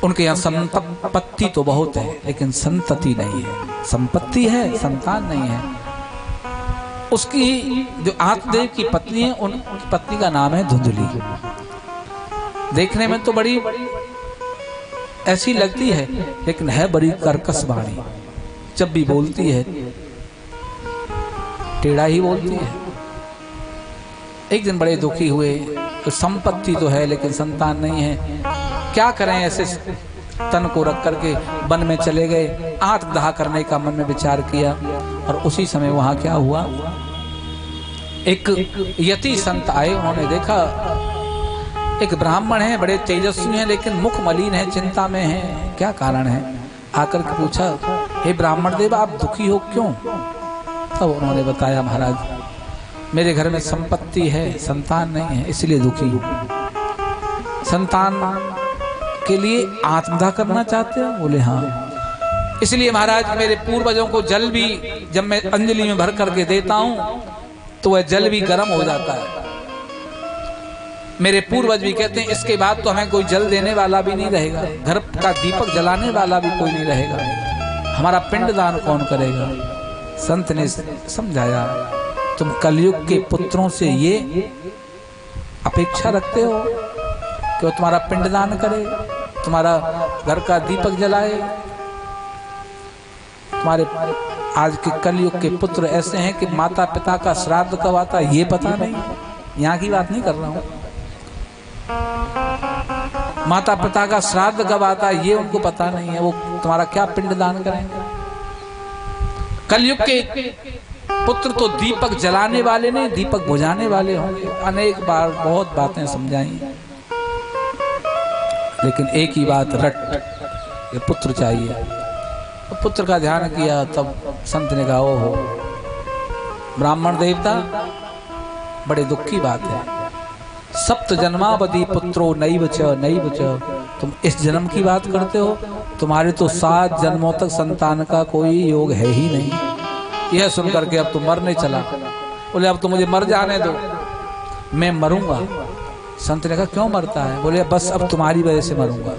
उनके यहाँ संपत्ति तो बहुत है, लेकिन संतति नहीं है। संपत्ति है, संतान नहीं है। उसकी जो 8 देव की पत्नी है, उनकी पत्नी का नाम है धुंधली। देखने में तो बड़ी ऐसी लगती है, लेकिन है बड़ी कर्कश वाणी। जब भी बोलती है टेढ़ा ही बोलती है। एक दिन बड़े दुखी हुए, तो संपत्ति तो है लेकिन संतान नहीं है, क्या करें? ऐसे तन को रख करके वन में चले गए। आत्मदाह करने का मन में विचार किया और उसी समय वहां क्या हुआ, एक यति संत आए। उन्होंने देखा एक ब्राह्मण है, बड़े तेजस्वी हैं, लेकिन मुख मलिन है, चिंता में है, क्या कारण है? आकर के पूछा, हे ब्राह्मण देव, आप दुखी हो क्यों? तब उन्होंने बताया, महाराज मेरे घर में संपत्ति है, संतान नहीं है, इसलिए दुखी हूँ। संतान के लिए आत्मदाह करना चाहते हो? बोले हाँ। इसलिए महाराज मेरे पूर्वजों को जल भी जब मैं अंजलि में भर करके देता हूँ तो वह जल भी गर्म हो जाता है। मेरे पूर्वज भी कहते हैं इसके बाद तो हमें कोई जल देने वाला भी नहीं रहेगा, घर का दीपक जलाने वाला भी कोई नहीं रहेगा, हमारा पिंडदान कौन करेगा? संत ने समझाया, तुम कलयुग के पुत्रों से ये अपेक्षा रखते हो कि वो तुम्हारा पिंडदान करे, तुम्हारा घर का दीपक जलाए? तुम्हारे आज के कलयुग के पुत्र ऐसे हैं कि माता पिता का श्राद्ध कब आता है ये पता नहीं। यहाँ की बात नहीं कर रहा हूँ, माता पिता का श्राद्ध कब आता है ये उनको पता नहीं है, वो तुम्हारा क्या पिंडदान करेंगे? कलयुग के पुत्र तो दीपक जलाने वाले नहीं, दीपक बुझाने वाले होंगे। अनेक बार बहुत बातें समझाई, लेकिन एक ही बात रट, ये पुत्र चाहिए। तो पुत्र का ध्यान किया, तब संत ने कहा, ओहो ब्राह्मण देवता, बड़े दुख की बात है, सप्त जन्मावधि पुत्रो नैव च, तुम इस जन्म की बात करते हो, तुम्हारे तो 7 जन्मों तक संतान का कोई योग है ही नहीं। यह सुनकर के अब तो मरने चला। बोले अब तो मुझे मर जाने दो, मैं मरूंगा। संत ने कहा क्यों मरता है? बोले बस अब तुम्हारी वजह से मरूंगा।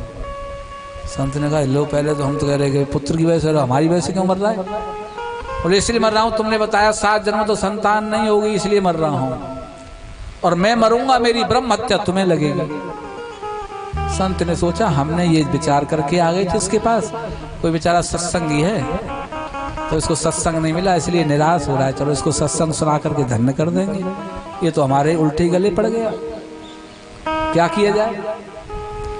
संत ने कहा लो, पहले तो हम तो कह रहे कि पुत्र की वजह से, हमारी वजह से क्यों मर रहा है? बोले इसलिए मर रहा हूँ, तुमने बताया 7 जन्म तो संतान नहीं होगी, इसलिए मर रहा हूँ, और मैं मरूंगा, मेरी ब्रह्म हत्या तुम्हें लगेगी। संत ने सोचा हमने ये विचार करके आ गए थे इसके पास, कोई बेचारा सत्संगी है तो इसको सत्संग नहीं मिला, इसलिए निराश हो रहा है, चलो इसको सत्संग सुना करके धन्य कर देंगे। ये तो हमारे उल्टे गले पड़ गया, क्या किया जाए?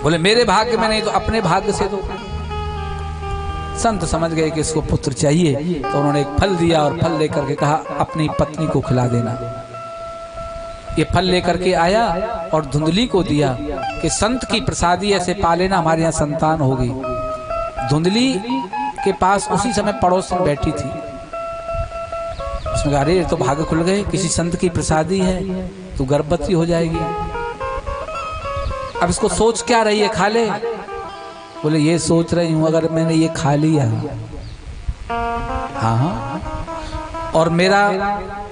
बोले मेरे भाग्य में नहीं तो अपने भाग्य से दो। संत समझ गए कि इसको पुत्र चाहिए, तो उन्होंने एक फल दिया और फल लेकर के कहा अपनी पत्नी को खिला देना। ये फल लेकर के आया और धुंधली को दिया कि संत की प्रसादी ऐसे पा लेना, हमारे यहाँ संतान होगी। धुंधली के पास उसी समय पड़ोस में बैठी थी। उसने कहा अरे तो भाग्य खुल गए, किसी संत की प्रसादी है, तो गर्भवती हो जाएगी। अब इसको सोच क्या रही है, खा ले? बोले ये सोच रही हूं अगर मैंने ये खा लिया, हाँ, और मेरा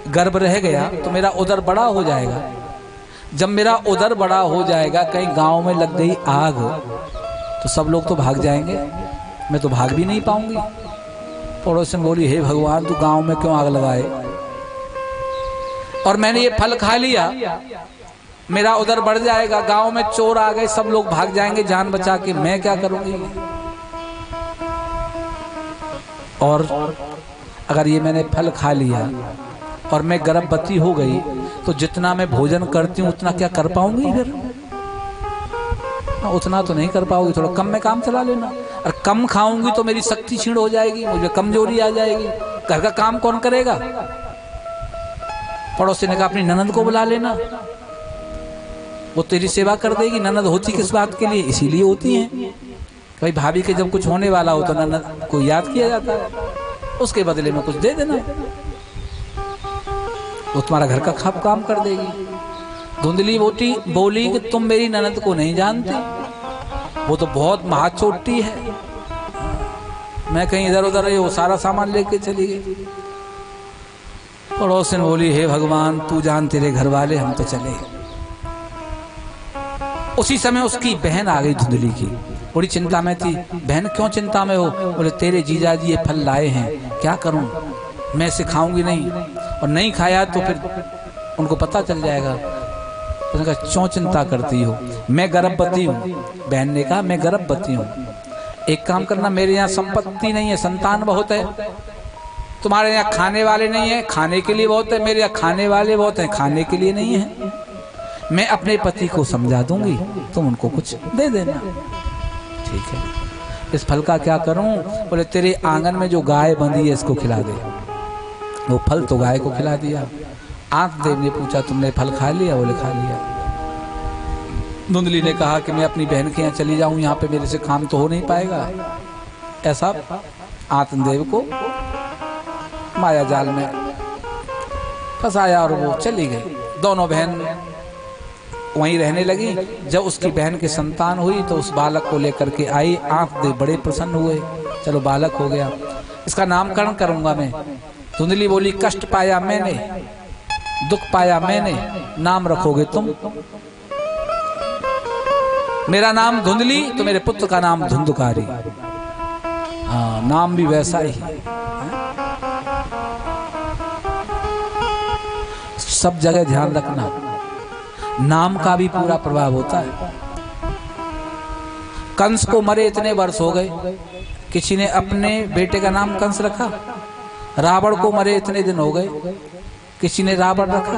गर्भ रह गया तो मेरा उदर बड़ा हो जाएगा। जब मेरा उदर बड़ा हो जाएगा, कहीं गांव में लग गई आग तो सब लोग तो भाग जाएंगे, मैं तो भाग भी नहीं पाऊंगी। पड़ोसन बोली हे भगवान, तू गांव में क्यों आग लगाए? और मैंने ये फल खा लिया, मेरा उधर बढ़ जाएगा, गांव में चोर आ गए, सब लोग भाग जाएंगे जान बचा के, मैं क्या करूंगी? और अगर ये मैंने फल खा लिया और मैं गर्भवती हो गई तो जितना मैं भोजन करती हूँ उतना क्या कर पाऊंगी? फिर उतना तो नहीं कर पाओगी, थोड़ा कम में काम चला लेना। और कम खाऊंगी तो मेरी शक्ति क्षीण हो जाएगी, मुझे कमजोरी आ जाएगी, घर का काम कौन करेगा। पड़ोसी ने कहा अपनी ननद को बुला लेना, वो तेरी सेवा कर देगी। ननद होती किस बात के लिए, इसीलिए होती हैं। भाई भाभी के जब कुछ होने वाला हो तो ननद को याद किया जाता है, उसके बदले में कुछ दे देना, वो तुम्हारा घर का खाप काम कर देगी। धुंधली बोली कि तुम मेरी ननद को नहीं जानते, वो तो बहुत महाचोटी है, मैं कहीं इधर उधर रही, वो सारा सामान लेके चली गई। पड़ोसन बोली हे भगवान तू जान, तेरे घर वाले, हम तो चले। उसी समय उसकी बहन आ गई धुंधली की, बड़ी चिंता में थी। बहन क्यों चिंता में हो? बोले तेरे जीजाजी ये फल लाए हैं, क्या करूं, मैं इसे खाऊंगी नहीं, और नहीं खाया तो फिर उनको पता चल जाएगा। उसने कहा क्यों चिंता करती हो, मैं गर्भवती हूँ। बहन ने कहा मैं गर्भवती हूँ, एक काम करना, मेरे यहाँ संपत्ति नहीं है, संतान बहुत है, तुम्हारे यहाँ खाने वाले नहीं है, खाने के लिए बहुत है, मेरे यहाँ खाने वाले बहुत हैं, खाने के लिए नहीं है। मैं अपने पति को समझा दूंगी, तुम उनको कुछ दे देना। ठीक है, इस फल का क्या करूं? बोले तेरे आंगन में जो गाय बंधी है इसको खिला दे। वो फल तो गाय को खिला दिया। आंख देव ने पूछा तुमने फल खा लिया? बोले खा लिया। धुंधली ने कहा कि मैं अपनी बहन के यहाँ चली जाऊं, यहाँ पे मेरे से काम तो हो नहीं पाएगा। ऐसा आत्मदेव को माया जाल में फंसाया और वो चली गई। दोनों बहन वहीं रहने लगी। जब उसकी बहन की संतान हुई तो उस बालक को लेकर के आई। आत्मदेव बड़े प्रसन्न हुए, चलो बालक हो गया, इसका नामकरण करूंगा मैं। धुंधली बोली कष्ट पाया मैंने, दुख पाया मैंने, नाम रखोगे तुम। मेरा नाम धुंधली तो मेरे पुत्र का नाम धुंधकारी। हाँ, नाम भी वैसा ही। सब जगह ध्यान रखना, नाम का भी पूरा प्रभाव होता है। कंस को मरे इतने वर्ष हो गए, किसी ने अपने बेटे का नाम कंस रखा। रावण को मरे इतने दिन हो गए, किसी ने रावण रखा।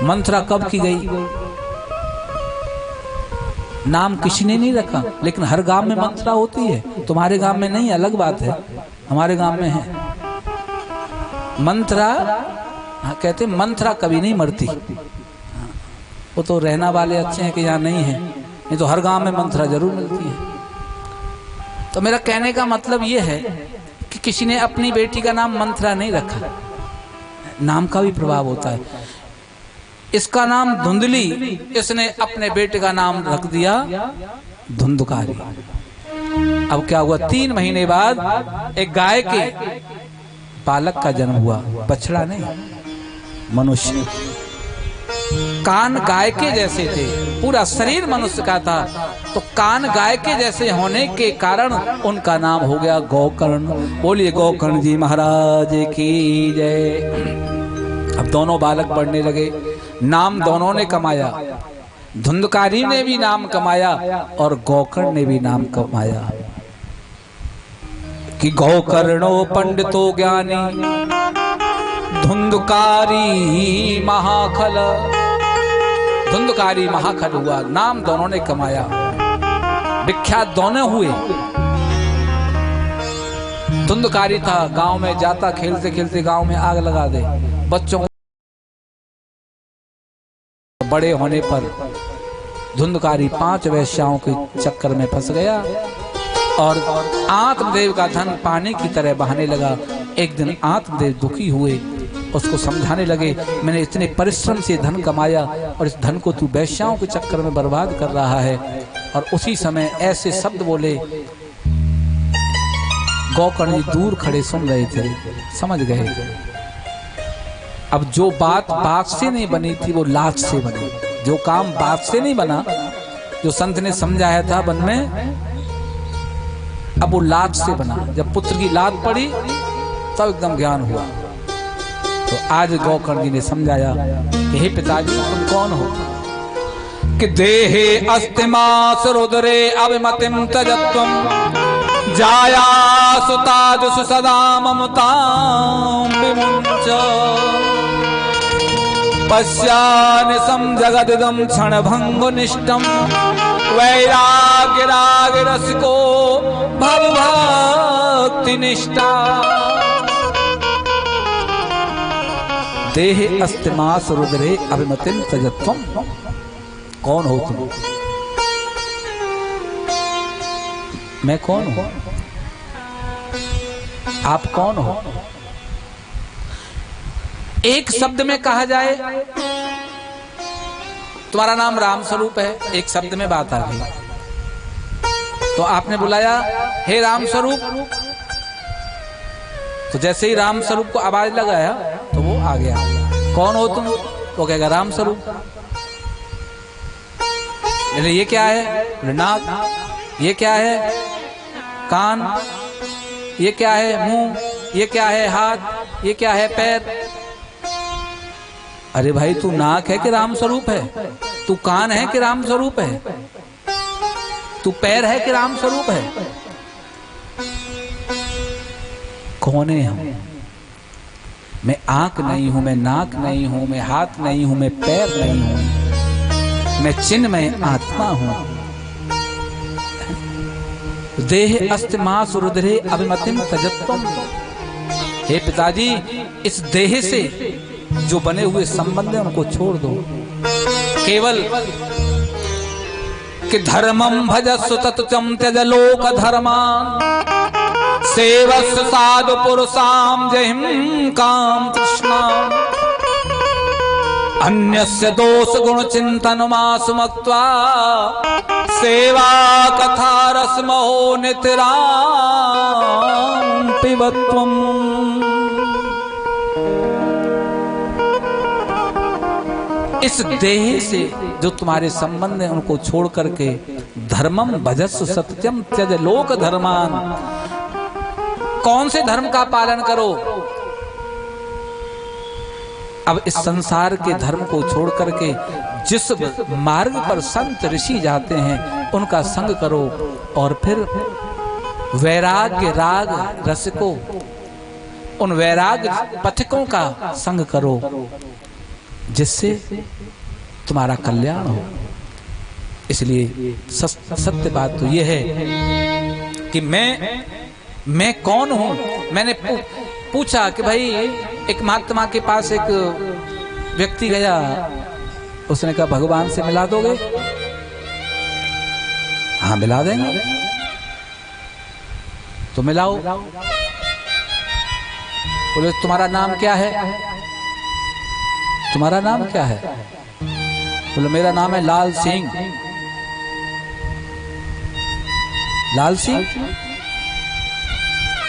मंथरा कब की गई, नाम किसी ने नहीं रखा। लेकिन हर गांव में मंथरा होती है, तुम्हारे गांव में नहीं, अलग बात है, हमारे गांव में है मंथरा। कहते मंथरा कभी नहीं मरती, वो तो रहना वाले अच्छे हैं कि यहाँ नहीं है, नहीं तो हर गांव में मंथरा जरूर मिलती है। तो मेरा कहने का मतलब ये है कि किसी ने अपनी बेटी का नाम मंथरा नहीं रखा, नाम का भी प्रभाव होता है। इसका नाम धुंधली, इसने अपने बेटे का नाम रख दिया धुंधकारी। अब क्या हुआ, 3 महीने बाद एक गाय के बालक का जन्म हुआ, बछड़ा नहीं, मनुष्य। कान गाय के जैसे थे, पूरा शरीर मनुष्य का था, तो कान गाय के जैसे होने के कारण उनका नाम हो गया गोकर्ण। बोलिए गोकर्ण जी महाराज की जय। अब दोनों बालक बढ़ने लगे, नाम दोनों ने कमाया, धुंधकारी ने भी नाम कमाया और गोकर्ण ने भी नाम कमाया। कि गोकर्णो पंडितो ज्ञानी धुंधकारी महाखल। धुंधकारी महाखल हुआ, नाम दोनों ने कमाया, विख्यात दोनों हुए। धुंधकारी था, गांव में जाता, खेलते खेलते गांव में आग लगा दे, बच्चों को। बड़े होने पर धुंधकारी 5 वेश्याओं के चक्कर में फंस गया और आत्मदेव का धन पानी की तरह बहाने लगा। एक दिन आत्मदेव दुखी हुए, उसको समझाने लगे मैंने इतने परिश्रम से धन कमाया और इस धन को तू वेश्याओं के चक्कर में बर्बाद कर रहा है। और उसी समय ऐसे शब्द बोले, गोकर्ण जी दूर खड़े सुन रहे थे, समझ गए। अब जो बात बात से नहीं बनी थी वो लात से बनी। जो काम बात से नहीं बना, जो संत ने समझाया था वन में, अब वो लात से बना। जब पुत्र की लात पड़ी तब एकदम ज्ञान हुआ। तो आज गोकर्ण जी ने समझाया कि हे पिताजी तुम कौन हो? कि देहे अस्तिमास रुद्रे अभिमतिम तजत्वम जाया सुताजुषु सदा ममतां विमुञ्च पश्यानि सम जगदिदं क्षणभंगुनिष्टं वैराग्य राग रस को भव भक्ति निष्ठा। देह अस्तिमास रुद्रे अभिमतिम तजत्वम। कौन हो तुम? मैं कौन हूं? आप कौन हो? एक शब्द में कहा जाए तुम्हारा नाम राम स्वरूप है, एक शब्द में बात आ गई। तो आपने बुलाया हे राम स्वरूप, तो जैसे ही राम स्वरूप को आवाज लगाया तो वो आ गया। कौन हो तुम? वो कहेगा राम स्वरूप। ये क्या है? नाक। ये क्या है? कान। ये क्या है? मुंह। ये क्या है? हाथ। ये क्या है? पैर। अरे भाई, तू नाक है कि राम स्वरूप है? तू कान है कि राम स्वरूप है? तू पैर है कि राम स्वरूप है? कौन है हम? मैं आंख नहीं हूं, मैं नाक नहीं हूं, मैं हाथ नहीं हूं, मैं पैर नहीं हूं, मैं चिन्मय आत्मा हूं। देह अस्तिमास रुद्रे अभिमतिम तजत्वम। हे पिताजी, इस देह से जो बने हुए संबंध है उनको छोड़ दो। केवल कि धर्मम भजस्व तत्वम त्यज लोक धर्मान सेवस्व साधु पुरुषाम जहिम काम कृष्णा अन्यस्य दोष गुण चिंतन मासु मक्त्वा सेवा कथा रसमहो नितराम पिबत्वम। इस देह से जो तुम्हारे संबंध है उनको छोड़ करके धर्मम भजस्व सत्यम त्यज लोक धर्मान। कौन से धर्म का पालन करो? अब इस संसार के धर्म को छोड़ करके जिस मार्ग पर संत ऋषि जाते हैं उनका संग करो, और फिर वैराग्य राग रस को, उन वैराग्य पथिकों का संग करो जिससे तुम्हारा कल्याण हो। इसलिए सत्य बात तो यह है कि मैं कौन हूं? मैंने पूछा कि भाई, एक महात्मा के पास एक व्यक्ति गया, उसने कहा भगवान से मिला दोगे? हाँ मिला देंगे। तो मिलाओ। बोले तुम्हारा नाम क्या है? तुम्हारा नाम क्या है? बोले मेरा नाम है लाल सिंह। लाल सिंह?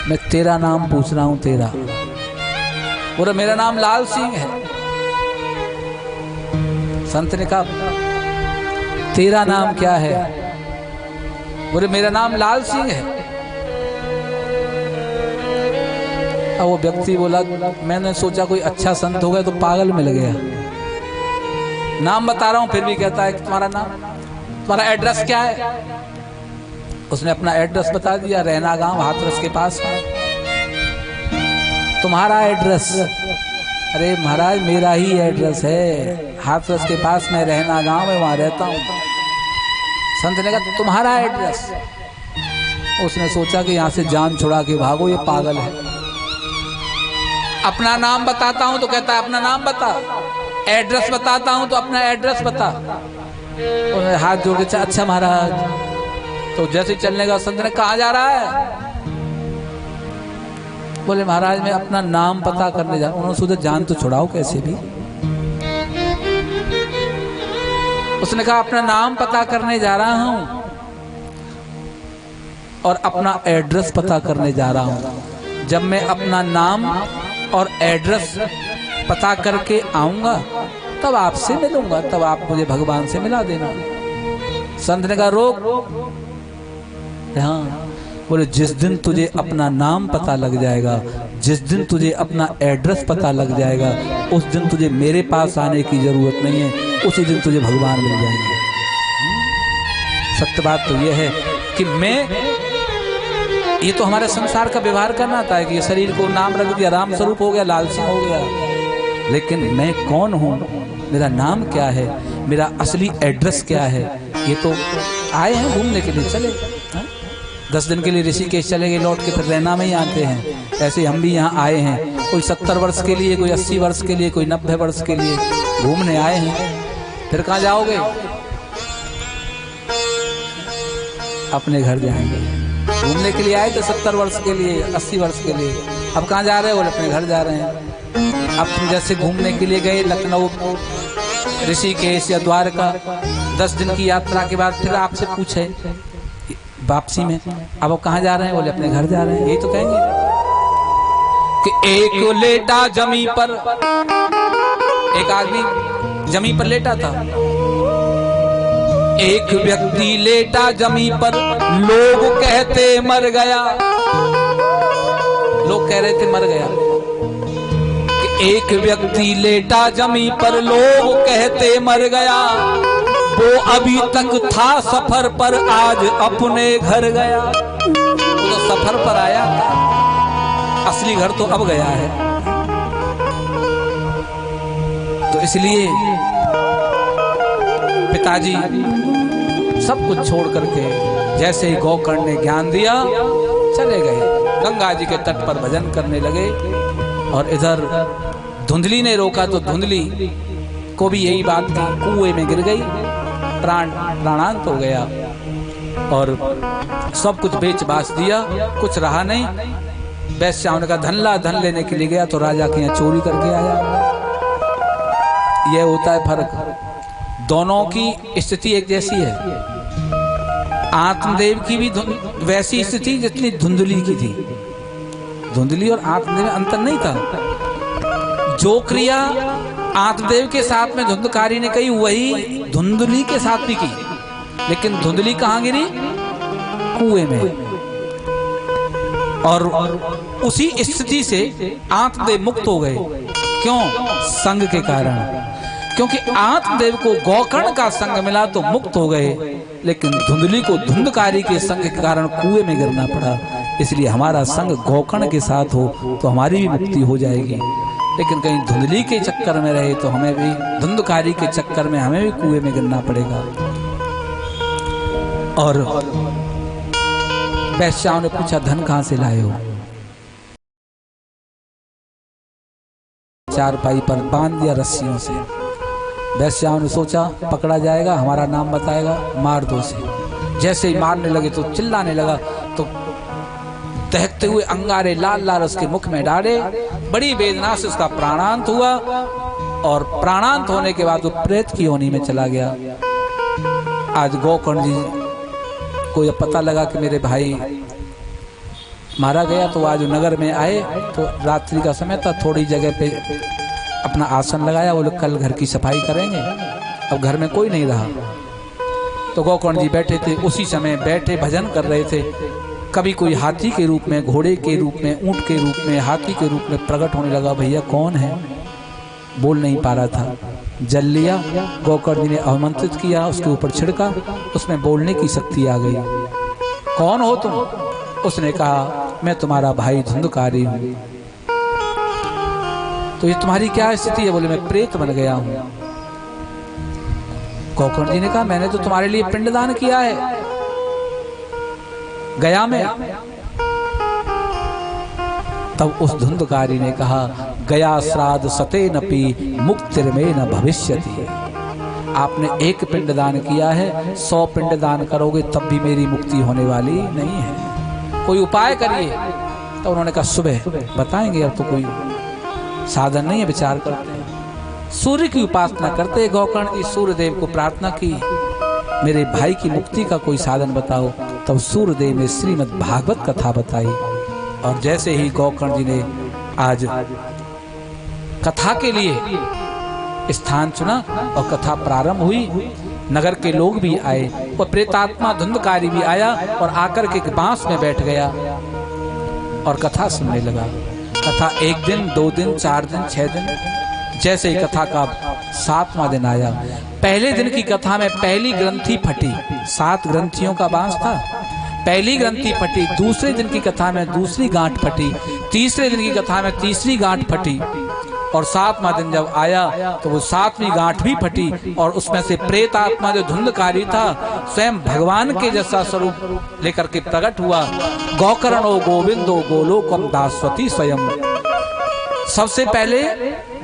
मैं तेरा नाम पूछ रहा हूं, तेरा। बोले मेरा नाम लाल सिंह है। संत ने कहा तेरा नाम क्या है? बोले मेरा नाम लाल सिंह है। अब वो व्यक्ति बोला मैंने सोचा कोई अच्छा संत हो गया तो पागल मिल गया। नाम बता रहा हूं फिर भी कहता है कि तुम्हारा नाम, तुम्हारा एड्रेस क्या है? उसने अपना एड्रेस बता दिया, रहना गांव हाथरस के पास। तुम्हारा एड्रेस? अरे महाराज मेरा ही एड्रेस है, हाथरस के पास में रहना गांव में, वहां रहता हूं। संत ने कहा तुम्हारा एड्रेस? उसने सोचा कि यहां से जान छुड़ा के भागो, ये पागल है। अपना नाम बताता हूं तो कहता है अपना नाम बता, एड्रेस बताता हूं तो अपना एड्रेस बता। उन्होंने हाथ जोड़ के अच्छा महाराज। तो जैसे चलने का संत ने कहा जा रहा है? बोले महाराज मैं अपना नाम पता करने जा। उन्होंने सोचा जान तो छुड़ाओ कैसे भी। उसने कहा अपना नाम पता करने जा रहा हूं और अपना एड्रेस पता करने जा रहा हूं। जब मैं अपना नाम और एड्रेस पता करके आऊंगा तब आपसे मिलूंगा, तब आप मुझे भगवान से मिला देना। संत ने कहा रोक। हाँ। बोले जिस दिन तुझे अपना नाम पता लग जाएगा, जिस दिन तुझे अपना एड्रेस पता लग जाएगा, उस दिन तुझे मेरे पास आने की जरूरत नहीं है, उसी दिन तुझे भगवान मिल जाएंगे। सत्य बात तो यह है कि ये तो हमारे संसार का व्यवहार करना था कि ये शरीर को नाम रख दिया, राम स्वरूप हो गया, लाल सिंह हो गया। लेकिन मैं कौन हूँ, मेरा नाम क्या है, मेरा असली एड्रेस क्या है, ये तो आए हैं घूमने के लिए, चले हाँ? 10 दिन के लिए ऋषिकेश चले गए, लौट के फिर रहना में ही आते हैं। ऐसे हम भी यहाँ आए हैं, कोई 70 वर्ष के लिए, कोई 80 वर्ष के लिए, कोई 90 वर्ष के लिए घूमने आए हैं। फिर कहाँ जाओगे? अपने घर जाएंगे। घूमने के लिए आए थे 70 वर्ष के लिए, 80 वर्ष के लिए, अब कहाँ जा रहे हो? बोले अपने घर जा रहे हैं। अब तुम जैसे घूमने के लिए गए लखनऊ, ऋषिकेश या द्वारका, 10 दिन की यात्रा के बाद फिर आपसे पूछे वापसी में, अब कहाँ जा रहे हैं? बोले अपने घर जा रहे हैं। यही तो कहेंगे कि एक लेटा जमी पर, एक आदमी जमी पर लेटा था, एक व्यक्ति लेटा जमी पर, लोग कहते मर गया। लोग कह रहे थे मर गया। कि एक व्यक्ति लेटा जमी पर, लोग कहते मर गया, वो अभी तक था सफर पर, आज अपने घर गया। वो तो सफर पर आया था, असली घर तो अब गया है। तो इसलिए पिताजी सब कुछ छोड़ करके, जैसे ही गोकर्ण ने ज्ञान दिया, चले गए। गंगा जी के तट पर भजन करने लगे। और इधर धुंधली ने रोका तो धुंधली को भी यही बात थी, कुएं में गिर गई, प्राणांत हो गया। और सब कुछ बेच बाच दिया, कुछ रहा नहीं। वैश्याओं ने कहा धन लेने के लिए गया तो राजा के यहाँ चोरी करके आया। यह होता है फर्क। दोनों की स्थिति एक जैसी है। आत्मदेव की भी वैसी स्थिति जितनी धुंधली की थी। धुंधली और आत्मदेव में अंतर नहीं था। जो क्रिया आत्मदेव के साथ में धुंधकारी ने कही, वही धुंधली के साथ भी की। लेकिन धुंधली कहाँ गिरी? कुएं में। और उसी स्थिति से आत्मदेव मुक्त हो गए। क्यों? संग के कारण। क्योंकि आत्मदेव को गोकर्ण का संग मिला तो मुक्त हो गए, लेकिन धुंधली को धुंधकारी के संग के कारण कुएं में गिरना पड़ा। इसलिए हमारा संग गोकर्ण के साथ हो तो हमारी भी मुक्ति हो जाएगी। लेकिन कहीं धुंधली के चक्कर में रहे तो हमें भी, धुंधकारी के चक्कर में हमें भी कुएं में गिरना पड़ेगा। और वैश्याओं ने पूछा धन कहां से लाए हो? चारपाई पर बांध दिया रस्सियों से। वैश्याओं ने सोचा पकड़ा जाएगा, हमारा नाम बताएगा, मार दो से। जैसे ही मारने लगे तो चिल्लाने लगा, तो दहकते हुए अंगारे लाल लाल उसके मुख में डाले। बड़ी वेदना से उसका प्राणांत हुआ। और प्राणांत होने के बाद वो प्रेत की योनि में चला गया। आज गोकर्ण जी को यह पता लगा कि मेरे भाई मारा गया, तो आज नगर में आए तो रात्रि का समय था, थोड़ी जगह पे अपना आसन लगाया। वो लोग कल घर की सफाई करेंगे। अब घर में कोई नहीं रहा तो गोकर्ण जी बैठे थे। उसी समय बैठे भजन कर रहे थे। कभी कोई हाथी के रूप में, घोड़े के रूप में, ऊंट के रूप में, हाथी के रूप में प्रकट होने लगा। भैया कौन है? बोल नहीं पा रहा था। जल लिया, गोकर्ण जी ने आमंत्रित किया, उसके ऊपर छिड़का, उसमें बोलने की शक्ति आ गई। कौन हो तुम? उसने कहा मैं तुम्हारा भाई धुंधकारी हूं। तो ये तुम्हारी क्या स्थिति है? बोले मैं प्रेत बन गया हूं। गोकर्ण जी ने कहा मैंने तो तुम्हारे लिए पिंडदान किया है गया में। तब उस धुंधकारी ने कहा गया श्राद्ध सते नपि मुक्तिर्मे न भविष्यति। आपने एक पिंडदान किया है, 100 पिंडदान करोगे तब भी मेरी मुक्ति होने वाली नहीं है। कोई उपाय करिए। तो उन्होंने कहा सुबह बताएंगे, अब तो कोई साधन नहीं है, विचार करते हैं। सूर्य की उपासना करते गोकर्ण जी सूर्यदेव को प्रार्थना की, मेरे भाई की मुक्ति का कोई साधन बताओ। तब सूर्यदेव ने श्रीमद् भागवत कथा बताई। और जैसे ही गोकर्ण जी ने आज कथा के लिए स्थान चुना और कथा प्रारंभ हुई, नगर के लोग भी आए और प्रेतात्मा धुंधकारी भी आया और आकर के एक बांस में बैठ गया और कथा सुनने लगा। कथा 1 दिन, 2 दिन, 4 दिन, 6 दिन, जैसे ही कथा का 7वां दिन आया, पहले दिन की कथा में पहली ग्रंथि फटी। 7 ग्रंथियों का बांस था, पहली ग्रंथि फटी। दूसरे दिन की कथा में दूसरी गांठ फटी। तीसरे दिन की कथा में तीसरी गांठ फटी। और 7वां दिन जब आया तो वो 7वीं गांठ भी फटी और उसमें से प्रेत आत्मा जो धुंधकारी था स्वयं भगवान के जैसा स्वरूप लेकर के प्रकट हुआ। गौकर्णो गोविंदो गोलोकम दास्वती स्वयं। सबसे पहले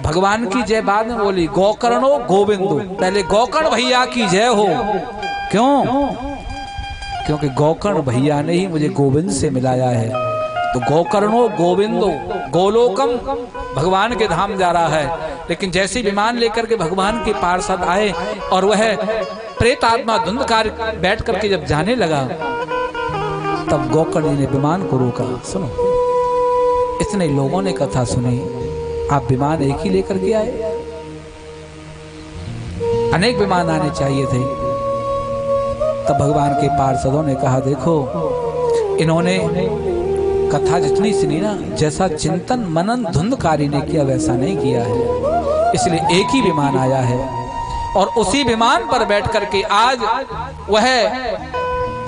भगवान की जय बाद में बोली गौकर्णो गोविंदो, पहले गौकर्ण भैया की जय हो। क्यों? क्योंकि गौकर्ण भैया ने ही मुझे गोविंद से मिलाया है। तो गौकर्णो गोविंदो, गोलोकम भगवान के धाम जा रहा है। लेकिन जैसे विमान लेकर के भगवान के पार्षद आए और वह प्रेत आत्मा धुंधकार बैठ करके जब जाने लगा तब गौकर्ण जी ने विमान को रोका। सुनो, इतने लोगों ने कथा सुनी, आप विमान एक ही लेकर के आए? अनेक विमान आने चाहिए थे। तब भगवान के पार्षदों ने कहा देखो, इन्होंने कथा जितनी सुनी ना, जैसा चिंतन मनन धुंधकारी ने किया वैसा नहीं किया है, इसलिए एक ही विमान आया है। और उसी विमान पर बैठ करके आज वह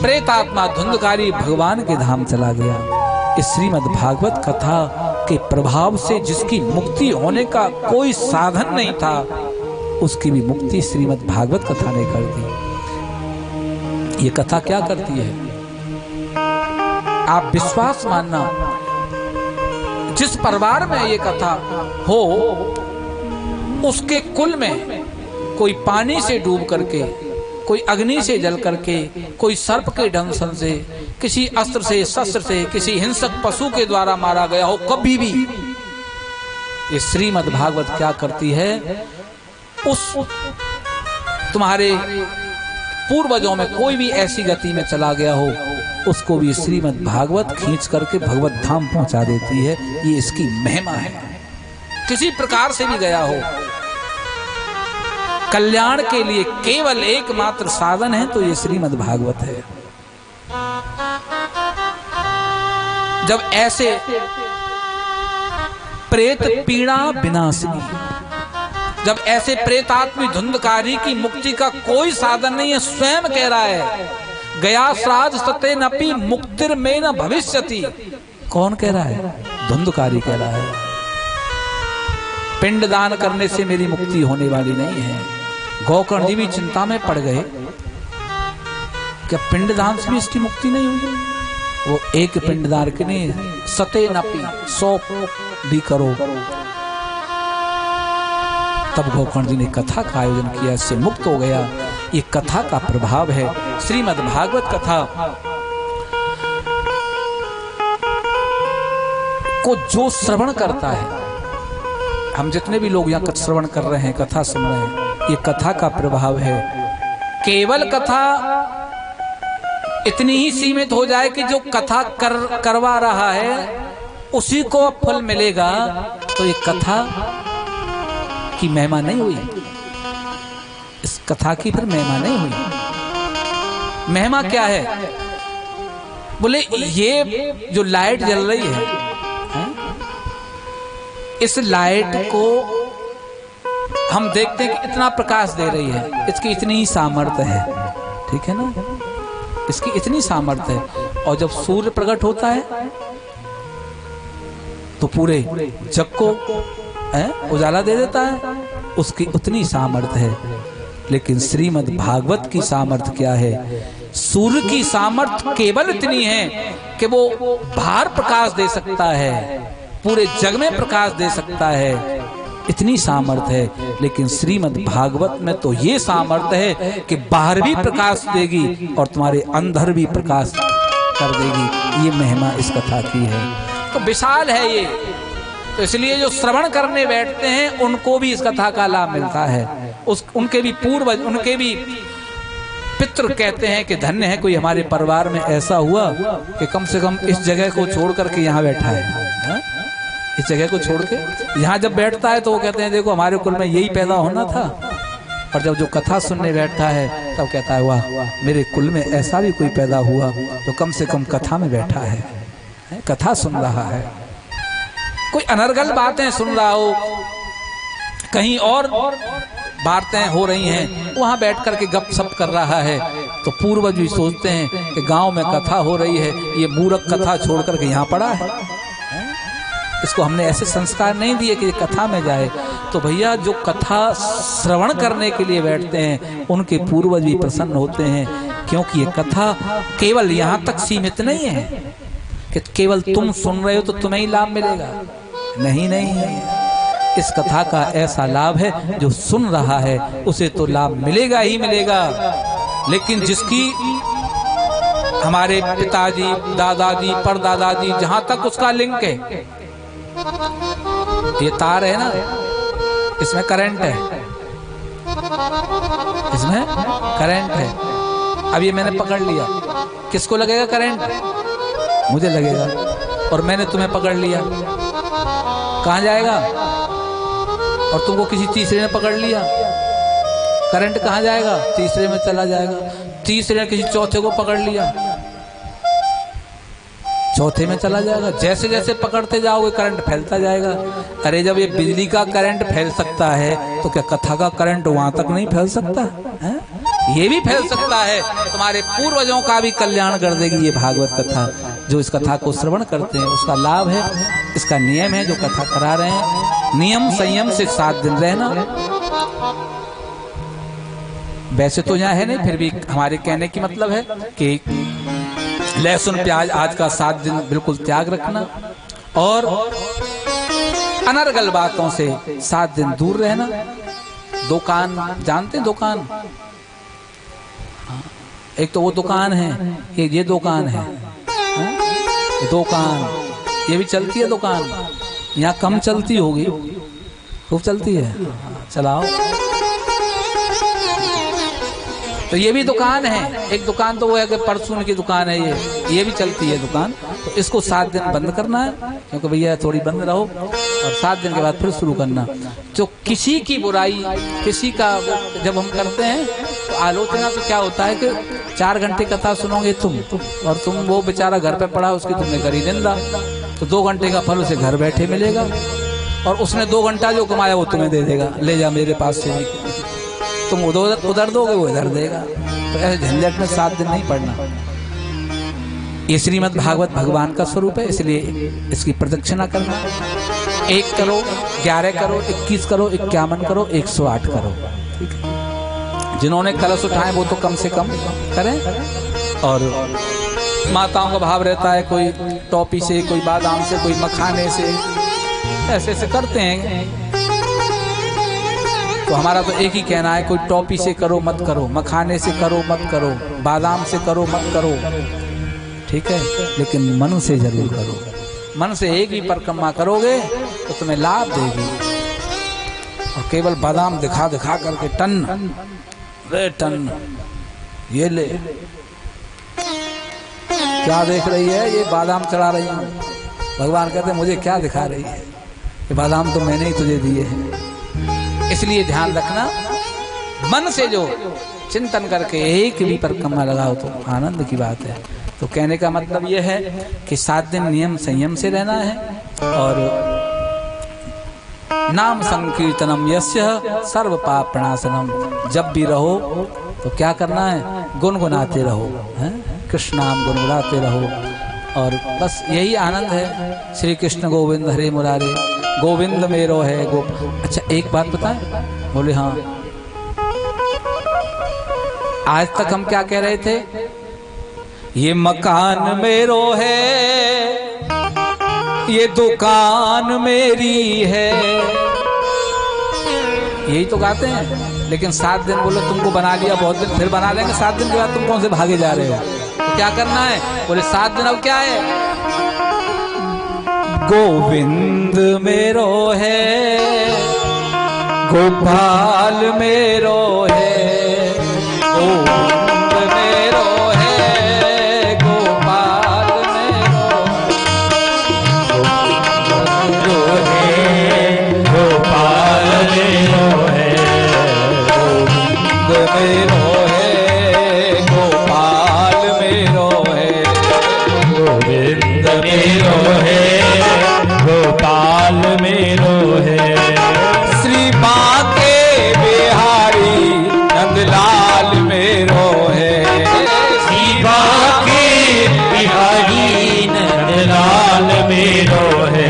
प्रेत आत्मा धुंधकारी भगवान के धाम चला गया। इस श्रीमद् भागवत कथा के प्रभाव से जिसकी मुक्ति होने का कोई साधन नहीं था, उसकी भी मुक्ति श्रीमद् भागवत कथा ने कर दी। ये कथा क्या करती है? आप विश्वास मानना, जिस परिवार में ये कथा हो उसके कुल में कोई पानी से डूब करके, कोई अग्नि से जल करके, कोई सर्प के दंशन से, किसी अस्त्र से, शस्त्र से, किसी हिंसक पशु के द्वारा मारा गया हो, कभी भी ये श्रीमद् भागवत क्या करती है? उस तुम्हारे पूर्वजों में कोई भी ऐसी गति में चला गया हो, उसको भी श्रीमद् भागवत खींच करके भगवत धाम पहुंचा देती है। ये इसकी महिमा है। किसी प्रकार से भी गया हो, कल्याण के लिए केवल एकमात्र साधन है तो ये श्रीमद् भागवत है। जब ऐसे प्रेत पीड़ा विनाशिनी, जब ऐसे प्रेतात्मी धुंधकारी की मुक्ति का कोई साधन नहीं है, स्वयं कह रहा है गया श्राद्ध सते नपि मुक्तिर में न भविष्यति। कौन कह रहा है? धुंधकारी कह रहा है। पिंड दान करने से मेरी मुक्ति होने वाली नहीं है। गौकर्ण जी भी चिंता में पड़ गए, क्या पिंड दान से भी इसकी मुक्ति नहीं हुई? वो एक पिंड दान के नहीं, सते नपि 100 भी करो। तब गौकर्ण जी ने कथा का आयोजन किया, इससे मुक्त हो गया। ये कथा का प्रभाव है। श्रीमद् भागवत कथा को जो श्रवण करता है, हम जितने भी लोग यहाँ श्रवण कर रहे हैं, कथा सुन रहे हैं, ये कथा का प्रभाव है। केवल कथा इतनी ही सीमित हो जाए कि जो कथा करवा रहा है उसी को अब फल मिलेगा, तो ये कथा की महिमा नहीं हुई। इस कथा की फिर महिमा नहीं हुई। महिमा क्या है? बोले ये जो लाइट जल रही है, इस लाइट को हम देखते हैं कि इतना प्रकाश दे रही है, इसकी इतनी सामर्थ्य है, ठीक है ना? इसकी इतनी सामर्थ्य है। और जब सूर्य प्रकट होता है तो पूरे जग को उजाला दे देता है, उसकी उतनी सामर्थ्य है। लेकिन श्रीमद् भागवत की सामर्थ्य क्या है? सूर्य की सामर्थ्य केवल इतनी है कि वो बाहर प्रकाश दे सकता है, पूरे जग में प्रकाश दे सकता है, इतनी सामर्थ्य है। लेकिन श्रीमद् भागवत में तो ये सामर्थ्य है कि बाहर भी प्रकाश देगी और तुम्हारे अंदर भी प्रकाश कर देगी। ये महिमा इस कथा की है। तो विशाल है ये। तो इसलिए जो श्रवण करने बैठते हैं उनको भी इस कथा का लाभ मिलता है। उनके भी पूर्वज, उनके भी पितृ कहते हैं कि धन्य है कोई हमारे परिवार में ऐसा हुआ कि कम से कम इस जगह को छोड़ करके यहाँ बैठा है। इस जगह को छोड़ के यहाँ जब बैठता है तो वो कहते हैं देखो हमारे कुल में यही पैदा होना था। और जब जो कथा सुनने बैठता है तब कहता है वाह, मेरे कुल में ऐसा भी कोई पैदा हुआ तो कम से कम कथा में बैठा है, कथा सुन रहा है। कोई अनर्गल बातें सुन रहा हो, कहीं और बातें हो रही हैं, वहां बैठ करके गप सप कर रहा है, तो पूर्वज भी सोचते हैं कि गांव में कथा हो रही है, ये मूर्ख कथा छोड़ करके यहाँ पड़ा है। इसको हमने ऐसे संस्कार नहीं दिए कि कथा में जाए। तो भैया जो कथा श्रवण करने के लिए बैठते हैं उनके पूर्वज भी प्रसन्न होते हैं, क्योंकि ये कथा केवल यहाँ तक सीमित नहीं है कि केवल तुम सुन रहे हो तो तुम्हें ही लाभ मिलेगा। नहीं नहीं, इस कथा का ऐसा लाभ है जो सुन रहा है उसे तो लाभ मिलेगा ही मिलेगा, लेकिन जिसकी हमारे पिताजी, दादाजी, परदादाजी, जहां तक उसका लिंक है, ये तार है ना, इसमें करंट है, इसमें करंट है। अब ये मैंने पकड़ लिया, किसको लगेगा करंट? मुझे लगेगा। और मैंने तुम्हें पकड़ लिया, कहां जाएगा? और तुमको किसी तीसरे ने पकड़ लिया, करंट कहां जाएगा? तीसरे में चला जाएगा। तीसरे ने किसी चौथे को पकड़ लिया, चौथे में चला जाएगा। जैसे जैसे पकड़ते जाओगे करंट फैलता जाएगा। अरे जब ये बिजली का करंट फैल सकता है तो क्या कथा का करंट वहां तक नहीं फैल सकता है? ये भी फैल सकता है। तुम्हारे पूर्वजों का भी कल्याण कर देगी ये भागवत कथा। जो इस कथा को श्रवण करते हैं उसका लाभ है। इसका नियम है जो कथा करा रहे हैं, नियम संयम से 7 दिन रहना। वैसे तो यहाँ है नहीं, फिर भी हमारे कहने की मतलब है कि लहसुन प्याज आज का 7 दिन बिल्कुल त्याग रखना और अनर्गल बातों से 7 दिन दूर रहना। दुकान जानते हैं? दुकान, एक तो वो दुकान है, एक ये दुकान है, दुकान ये भी चलती है। दुकान यहाँ कम चलती होगी, खूब चलती है, चलाओ। तो ये भी दुकान है। एक दुकान तो वो है कि परचून की दुकान है, ये भी चलती है दुकान। तो इसको 7 दिन बंद करना है, क्योंकि भैया थोड़ी बंद रहो और 7 दिन के बाद फिर शुरू करना। तो किसी की बुराई, किसी का जब हम करते हैं तो आलोचना तो क्या होता है कि 4 घंटे कथा सुनोगे तुम और तुम वो बेचारा घर पे पड़ा, उसकी तुमने करी निंदा, तो 2 घंटे का फल उसे घर बैठे मिलेगा और उसने 2 घंटा जो कमाया वो तुम्हें दे देगा, ले जा मेरे पास से, तुम उधर दोगे वो इधर देगा। तो ऐसे झंझट में 7 दिन नहीं पढ़ना। ये श्रीमद् भागवत भगवान का स्वरूप है, इसलिए इसकी प्रदक्षिणा करना। 1 करो, 11 करो, 21 करो, 51 करो, 108 करो। ठीक है, जिन्होंने कलश उठाए वो तो कम से कम करें। और माताओं का भाव रहता है, कोई टॉपी से, कोई बादाम से, कोई मखाने से, ऐसे ऐसे करते हैं। तो हमारा तो एक ही कहना है, कोई टॉपी से करो मत करो, मखाने से करो मत करो, बादाम से करो मत करो, ठीक है, लेकिन मन से जरूर करो। मन से एक ही परिक्रमा करोगे तो तुम्हें लाभ देगी। और केवल बादाम दिखा दिखा करके टन रे टन ये ले, क्या देख रही है? ये बादाम चढ़ा रही हूँ। भगवान कहते मुझे क्या दिखा रही है? ये बादाम तो मैंने ही तुझे दिए हैं। इसलिए ध्यान रखना, मन से जो चिंतन करके एक भी परिक्रमा लगाओ तो आनंद की बात है। तो कहने का मतलब यह है कि 7 दिन नियम संयम से रहना है। और नाम संकीर्तनम यस्य सर्व पाप प्रणाशनम, जब भी रहो तो क्या करना है? गुनगुनाते रहो, कृष्ण नाम गुनगुनाते रहो। और बस यही आनंद है। श्री कृष्ण गोविंद हरे मुरारे, गोविंद मेरो है अच्छा, एक बात बताएं? बोले हाँ। आज तक हम क्या कह रहे थे? ये मकान मेरो है, ये दुकान मेरी है, यही तो गाते हैं। लेकिन 7 दिन बोलो तुमको बना लिया, बहुत दिन फिर बना लेंगे। 7 दिन के बाद तुम कौन से भागे जा रहे हो? तो क्या करना है? बोले 7 दिन अब क्या है? गोविंद मेरो है, गोपाल मेरो है, गोविंद मेरो है, गोपाल मेरो है, गोपाल मेरो है, गोविंद मेरो है, गोपाल मेरो है, गोविंद मेरो है, गोपाल मेरो है। श्री बांके बिहारी नंदलाल मेरो है, श्री बांके बिहारी नंदलाल मेरो है।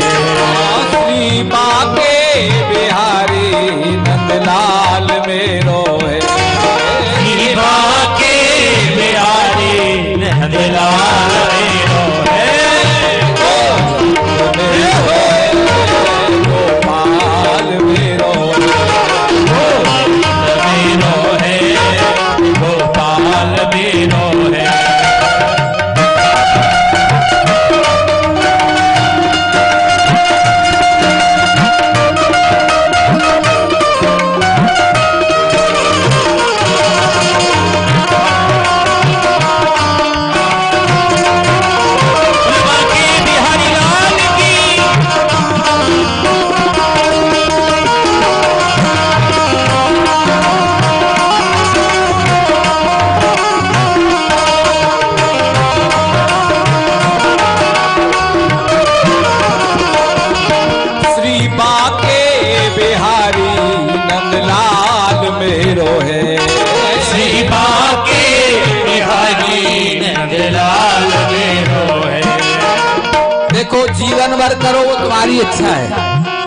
जीवन भर करो वो तुम्हारी इच्छा है,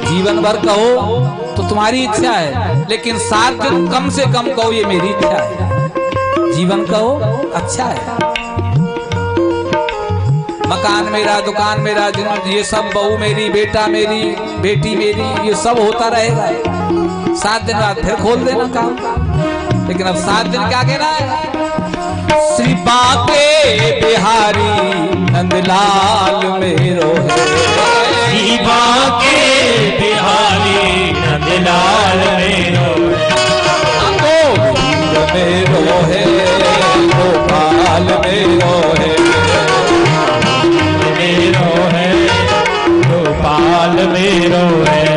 जीवन भर कहो तो तुम्हारी इच्छा है, लेकिन 7 दिन कम से कम कहो ये मेरी इच्छा है। जीवन कहो अच्छा है, मकान मेरा, दुकान मेरा, ये सब बहू मेरी, बेटा मेरी, बेटी मेरी, ये सब होता रहेगा। 7 दिन बाद फिर खोल देना काम, लेकिन अब 7 दिन क्या कहना है? श्री बाके बिहारी नंदलाल मेरो है, श्री बाके बिहारी नंदलाल मेरो है, गोपाल मेरो है, मेरो है, गोपाल मेरो है।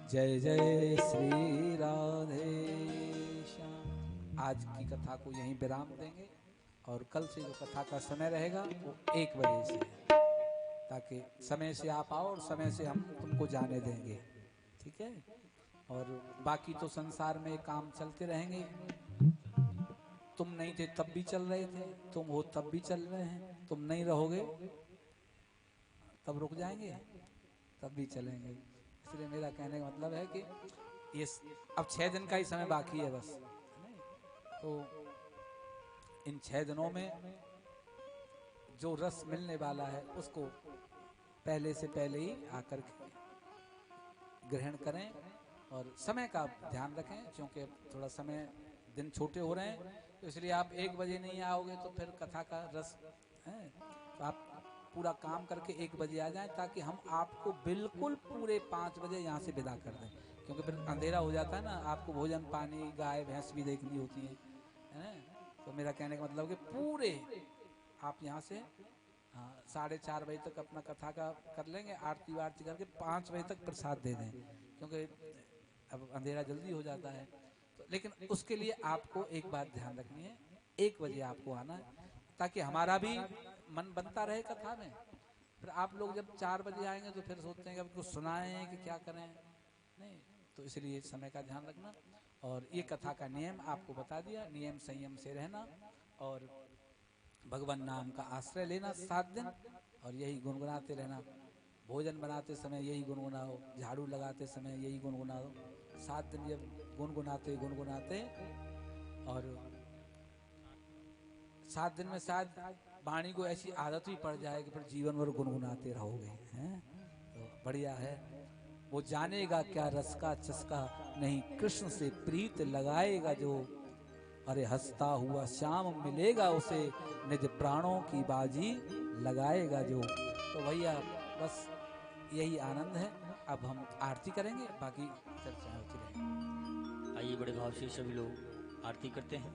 जय जय श्री राधे श्याम। आज की कथा को यहीं विराम देंगे और कल से जो कथा का समय रहेगा वो 1 बजे से है, ताकि समय से आप आओ और समय से हम तुमको जाने देंगे, ठीक है। और बाकी तो संसार में काम चलते रहेंगे। तुम नहीं थे तब भी चल रहे थे, तुम हो तब भी चल रहे हैं, तुम नहीं रहोगे तब रुक जाएंगे, तब भी चलेंगे। इसलिए मेरा कहने का मतलब है कि ये अब 6 दिन का ही समय बाकी है बस, तो इन 6 दिनों में जो रस मिलने वाला है उसको पहले से पहले ही आकर के ग्रहण करें और समय का ध्यान रखें, क्योंकि थोड़ा समय दिन छोटे हो रहे हैं, तो इसलिए आप 1 बजे नहीं आओगे तो फिर कथा का रस है, तो आप पूरा काम करके 1 बजे आ जाएं, ताकि हम आपको बिल्कुल पूरे 5 बजे यहाँ से विदा कर दें, क्योंकि फिर अंधेरा हो जाता है ना, आपको भोजन पानी गाय भैंस भी देखनी होती है ना। तो मेरा कहने का मतलब कि पूरे आप यहाँ से 4:30 बजे तक अपना कथा का कर लेंगे, आरती वारती करके 5 बजे तक प्रसाद दे दें, क्योंकि अब अंधेरा जल्दी हो जाता है। तो लेकिन उसके लिए आपको एक बात ध्यान रखनी है, 1 बजे आपको आना है, ताकि हमारा भी मन बनता रहे कथा में। फिर आप लोग जब 4 बजे आएंगे तो फिर सोचते हैं कि अब कुछ सुनाएं कि क्या करें, नहीं, तो इसलिए समय का ध्यान रखना। और ये कथा का नियम आपको बता दिया, नियम संयम से रहना और भगवान नाम का आश्रय लेना 7 दिन, और यही गुनगुनाते रहना। भोजन बनाते समय यही गुनगुनाओ, झाड़ू लगाते समय यही गुनगुनाओ। 7 दिन जब गुनगुनाते गुनगुनाते, और 7 दिन में शायद वाणी को ऐसी आदत ही पड़ जाए कि फिर जीवन भर गुनगुनाते रहोगे, हैं। तो बढ़िया है। वो जानेगा क्या रस का चस्का नहीं कृष्ण से प्रीत लगाएगा जो। अरे हंसता हुआ श्याम मिलेगा उसे निज प्राणों की बाजी लगाएगा जो। तो भैया बस यही आनंद है। अब हम आरती करेंगे, बाकी चर्चाएं होती रहेंगी। आइए बड़े भाव से सभी लोग आरती करते हैं।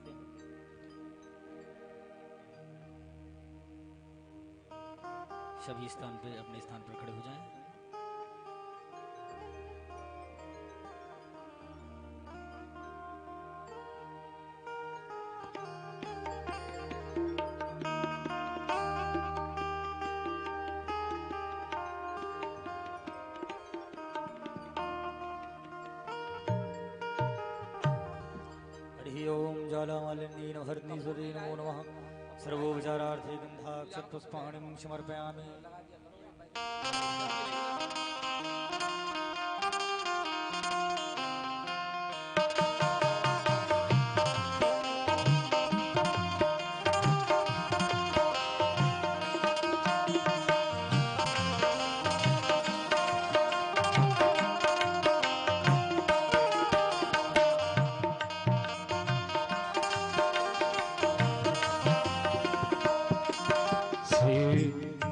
सभी स्थान पे अपने स्थान पर खड़े हो जाएं। हरि ओम ज्वालामालिनी नमहर्नि स्वदे नमो नमः। सर्वोपचारार्थे गंधाक्षरपुष्पाणिं समर्पयामि।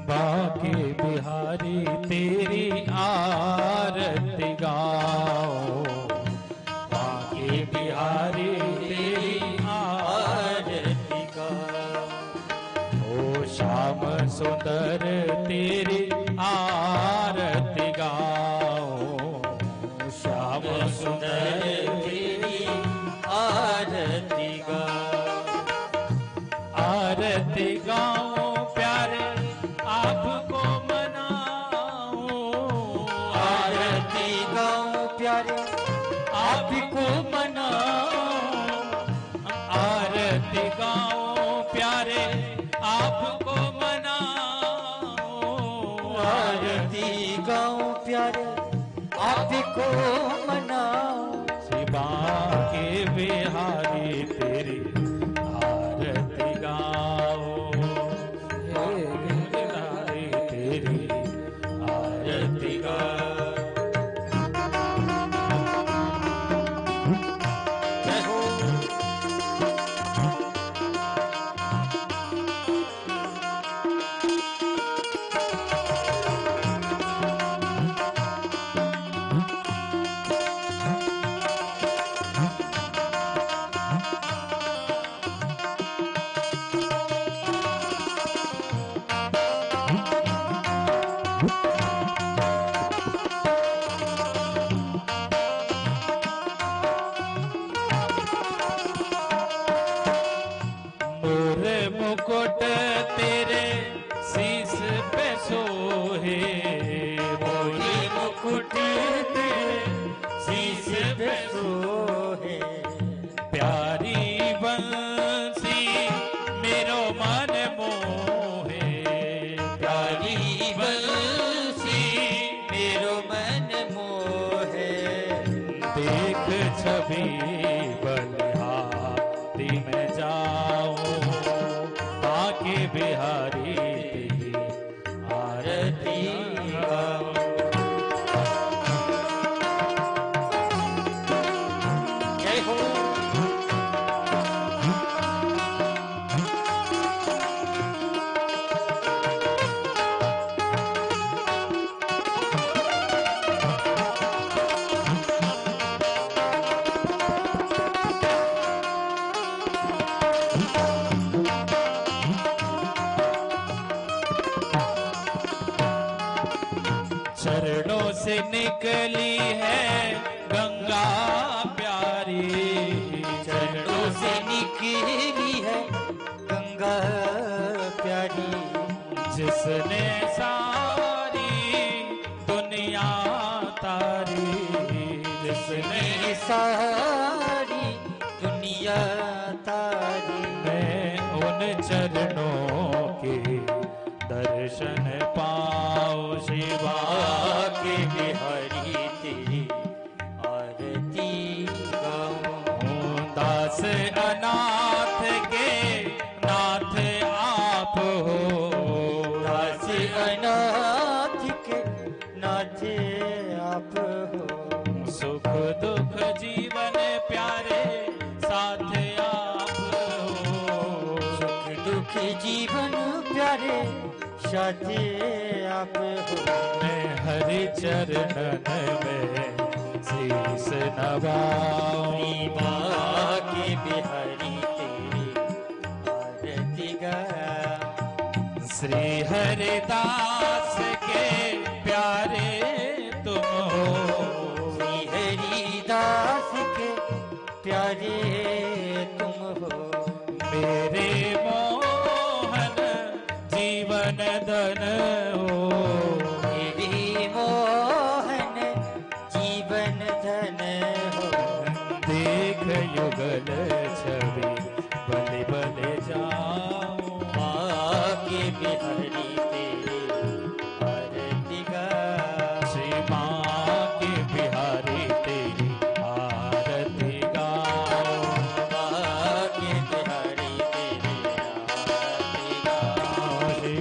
बाके बिहारी तेरी आरती गाओ, बाके बिहारी तेरी आरती गाओ। ओ श्याम सुंदर तेरी आरती गाओ, श्याम सुंदर तेरी आरती गाओ। आरती गाओ प्यारे आपको मनाओ, आरती गाओ प्यारे आपको मनाओ। आरती गाओ प्यारे आपको मनाओ, आरती गाओ प्यारे आपको मनाओ। शिवा के बिहारी तेरी आरती गाओ, हे बिहारी तेरी आरती गाओ। जय हो मोरे मुकुट तेरे शीस पे सोहे, मोरे मुकुट तेरे शीस पे सोहे। प्यारी बंसी मेरो मन मोहे, प्यारी बंसी मेरो मन मोहे। देख छवि बलिहारी में जाओ, बाके बिहारी तेरी आरती गाओ। जय हो चरणों से निकली है गंगा प्यारी, चरणों से निकली है गंगा प्यारी। जिसने सारी दुनिया तारी, जिसने ये सारी दुनिया तारी। मैं उन चरणों के दर्शन पाओ, शिवा के बिहारी तेरी आरती गाओ। दास अनाथ के नाथ आप हो, दास अनाथ के नाथ आप साथी आप हो। मैं हरि चरणन में शीस नवाऊं। बाके बिहारी तेरी आरती गाऊं। श्री हरिदास के प्यारे तुम हो। श्री हरिदास के प्यारे तुम हो। मेरे मोहन जीवन धन हो। मेरी मोहन जीवन धन हो। देख युगल छवि बले बले जाऊं। बाके बिहारी तेरी आरती गाऊं। श्री माँ के बिहारी तेरी आरती गाऊं। बाके बिहारी तेरी आरती गाऊं। श्री